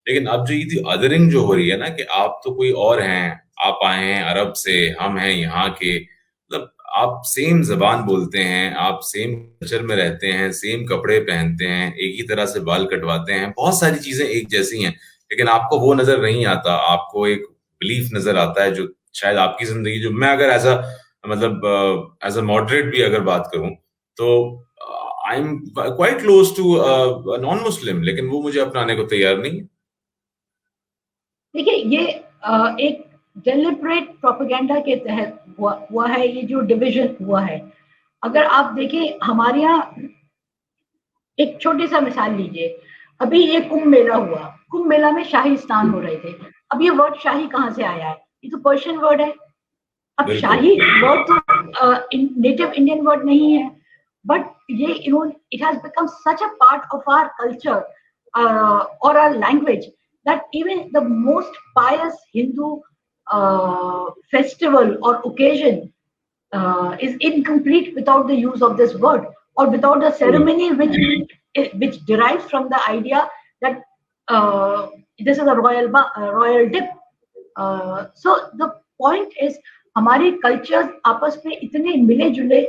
लेकिन अब जो ये अदरिंग जो हो रही है ना, कि आप तो कोई और हैं, आप आए हैं अरब से, हम हैं यहाँ के, मतलब आप सेम जबान बोलते हैं, आप सेम कल्चर में रहते हैं, सेम कपड़े पहनते हैं, एक ही तरह से बाल कटवाते हैं, बहुत सारी चीजें एक जैसी हैं, लेकिन आपको वो नजर नहीं आता, आपको एक बिलीफ नजर आता है जो शायद आपकी जिंदगी, जो मैं अगर एज अ मतलब एज अ मॉडरेट भी अगर बात करूं तो I am quite close to non Muslim, लेकिन वो मुझे अपनाने को तैयार नहीं है। देखिए, ये एक डेलिब्रेट प्रोपेगेंडा के तहत हुआ है, ये जो डिवीजन हुआ है। अगर आप देखें, हमारे यहाँ एक छोटी सा मिसाल लीजिए, अभी ये कुंभ मेला हुआ, कुंभ मेला में शाही स्नान हो रहे थे। अब ये वर्ड शाही कहाँ से आया है? ये तो पर्शियन वर्ड है। अब बिल्कुल। शाही वर्ड तो नेटिव इंडियन वर्ड नहीं है, बट ये it has become such a part of our culture और our language that even the most pious Hindu festival or occasion is incomplete without the use of this word, or without the ceremony which derives from the idea that this is a royal dip. So the point is, हमारे cultures आपस में इतने मिले जुले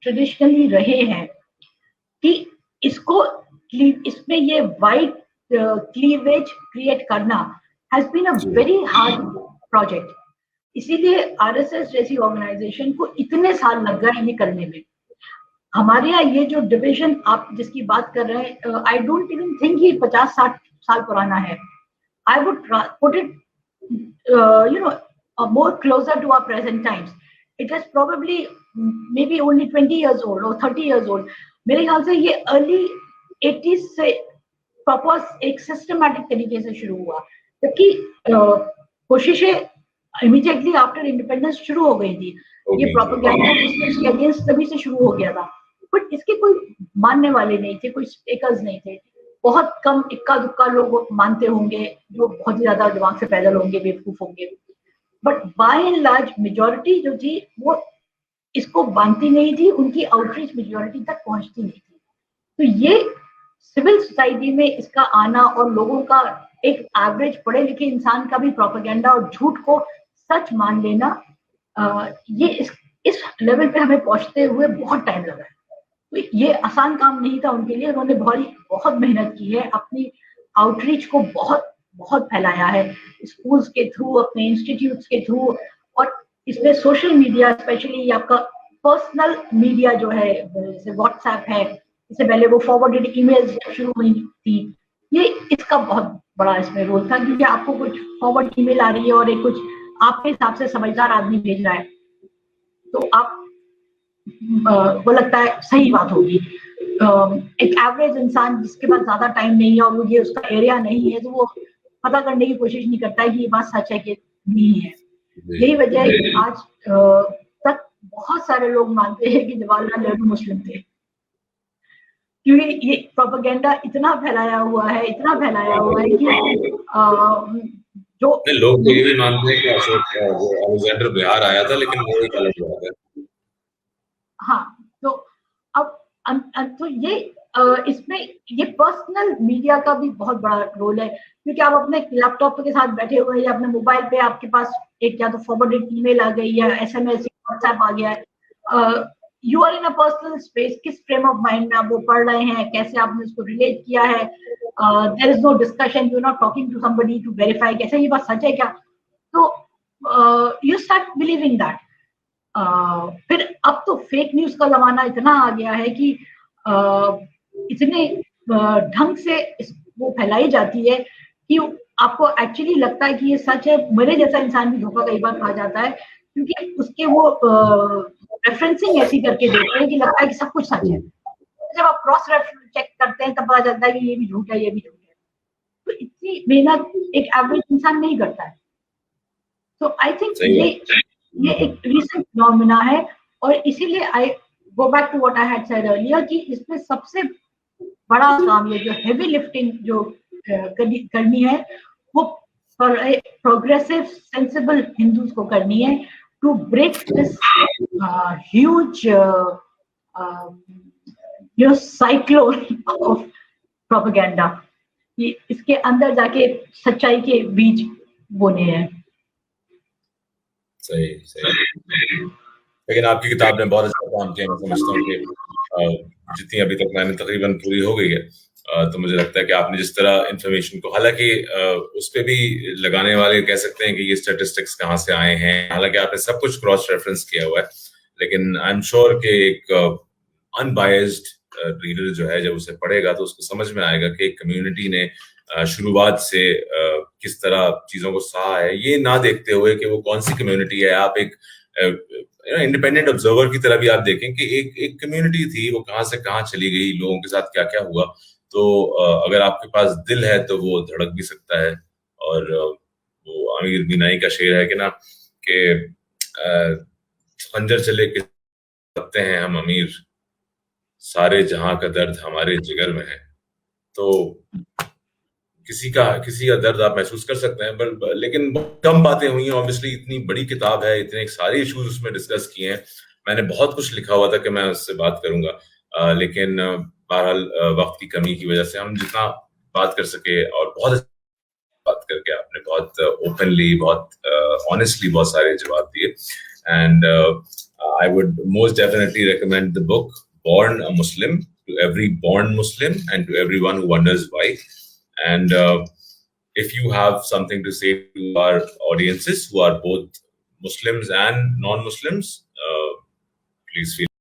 traditionally रहे हैं कि इसमें ये वाइड क्लीवेज क्रिएट करना has been a very hard project. इसीलिए आरएसएस जैसी ऑर्गेनाइजेशन को इतने साल लग गए ये करने में। हमारे यहाँ ये जो डिवीजन आप जिसकी बात कर रहे हैं, आई डोंट इवन थिंक ये 50-60 साल पुराना है। I would put it more closer to our present times. It is probably maybe only 20 years old or 30 years old. मेरे ख्याल से ये early 80s से प्रॉपर एक सिस्टमैटिक तरीके से शुरू हुआ, जबकि कोशिशें इमीडिएटली आफ्टर इंडिपेंडेंस शुरू हो गई थी। ये प्रोपेगेंडा के अगेंस्ट तभी से शुरू हो गया था, बट इसके कोई मानने वाले नहीं थे, कोई स्पीकर्स नहीं थे। बहुत कम इक्का दुक्का लोग मानते होंगे जो बहुत ही ज्यादा दिमाग से पैदल होंगे, बेवकूफ होंगे, but by and large majority जो थी वो इसको मानती नहीं थी, उनकी आउटरीच मेजोरिटी तक पहुंचती नहीं थी। तो ये सिविल सोसाइटी में इसका आना और लोगों का, एक एवरेज पढ़े लिखे इंसान का भी प्रोपेगेंडा और झूठ को सच मान लेना, ये इस लेवल पे हमें पहुंचते हुए बहुत टाइम लगा है। तो ये आसान काम नहीं था उनके लिए। उन्होंने बहुत मेहनत की है, अपनी आउटरीच को बहुत बहुत फैलाया है, स्कूल्स के थ्रू, अपने इंस्टीट्यूट्स के थ्रू, और इसमें सोशल मीडिया, स्पेशली आपका पर्सनल मीडिया जो है, जैसे व्हाट्सएप है, इससे पहले वो फॉरवर्डेड ईमेल्स शुरू हुई थी, ये इसका बहुत बड़ा इसमें रोल था, क्योंकि आपको कुछ फॉरवर्ड ईमेल आ रही है और एक कुछ आपके हिसाब से समझदार आदमी भेज रहा है, तो आप वो लगता है सही बात होगी। एक एवरेज इंसान जिसके पास ज्यादा टाइम नहीं है और वो ये उसका एरिया नहीं है, तो वो पता करने की कोशिश नहीं करता है कि ये बात सच है कि नहीं है। यही वजह है कि आज तक बहुत सारे लोग मानते हैं कि जवाहरलाल नेहरू मुस्लिम थे, क्योंकि ये प्रोपेगेंडा इतना फैलाया हुआ है कि जो लोग ये भी मानते हैं कि अलेक्जेंडर बिहार आया था, लेकिन वो एक अलग बात है। हाँ, तो अब तो ये इसमें ये पर्सनल मीडिया का भी बहुत बड़ा रोल है, क्योंकि आप अपने लैपटॉप के साथ बैठे हुए हैं या अपने मोबाइल पे आपके पास एक या तो फॉरवर्डेड ईमेल आ गई है, एसएमएस, व्हाट्सएप आ गया है, you are in a personal space. किस फ्रेम ऑफ माइंड में आप वो पढ़ रहे हैं, कैसे आपने उसको रिलेट किया है, there is no discussion, you are not talking to somebody to verify कैसे ये बात सच है क्या, तो यू स्टार्ट बिलीविंग दैट। फिर अब तो फेक न्यूज का जमाना इतना आ गया है कि इतने ढंग से वो फैलाई जाती है कि आपको एक्चुअली लगता है कि ये सच है। मेरे जैसा इंसान भी धोखा कई बार खा जाता है, क्योंकि उसके वो रेफरेंसिंग ऐसी करके देते हैं कि लगता है कि सब कुछ सच है। जब आप क्रॉस रेफरेंस चेक करते हैं तब पता चलता है कि ये भी झूठ है, ये भी झूठ है। तो इतनी मेहनत एक एवरेज इंसान नहीं करता है। तो आई थिंक ये एक रिसेंट फिनोमेना है, और इसीलिए I go back to what I had said earlier कि इसमें सबसे बड़ा काम, ये जो हेवी लिफ्टिंग जो करनी है, वो प्रोग्रेसिव सेंसिबल हिंदूज को करनी है, to break this huge cyclone of propaganda. ये इसके अंदर जाके सच्चाई के बीज बोने हैं। सही सही। लेकिन आपकी किताब ने बहुत अच्छा काम किया। मैं समझता हूँ कि जितनी अभी तक मैंने तकरीबन पूरी हो गई है, तो मुझे लगता है कि आपने जिस तरह इंफॉर्मेशन को, हालांकि उस पे भी लगाने वाले कह सकते हैं कि ये स्टैटिस्टिक्स कहाँ से आए हैं, हालांकि आपने सब कुछ क्रॉस रेफरेंस किया हुआ है, लेकिन आई एम श्योर कि एक अनबायस्ड रीडर जो है जब उसे पढ़ेगा तो उसको समझ में आएगा कि एक कम्युनिटी ने शुरुआत से किस तरह चीजों को सहा है, ये ना देखते हुए कि वो कौन सी कम्युनिटी है। आप एक इंडिपेंडेंट ऑब्जर्वर की तरह भी आप देखें कि एक कम्युनिटी थी, वो कहाँ से कहाँ चली गई, लोगों के साथ क्या क्या हुआ। तो अगर आपके पास दिल है तो वो धड़क भी सकता है। और वो आमिर बिनाई का शेर है कि ना कि खंजर चले के सकते हैं हम अमीर, सारे जहां का दर्द हमारे जिगर में है। तो किसी का दर्द आप महसूस कर सकते हैं, पर लेकिन बहुत कम बातें हुई हैं। ऑब्वियसली इतनी बड़ी किताब है, इतने सारे इश्यूज उसमें डिस्कस किए हैं। मैंने बहुत कुछ लिखा हुआ था कि मैं उससे बात करूंगा, लेकिन बहरहाल वक्त की कमी की वजह से हम जितना बात कर सके, और बहुत बात करके आपने बहुत ओपनली, बहुत ऑनेस्टली बहुत सारे जवाब दिए। And I would most definitely recommend the book Born a Muslim, to every born Muslim and to everyone who wonders why. And if you have something to say to our audiences who are both Muslims and non-Muslims, please feel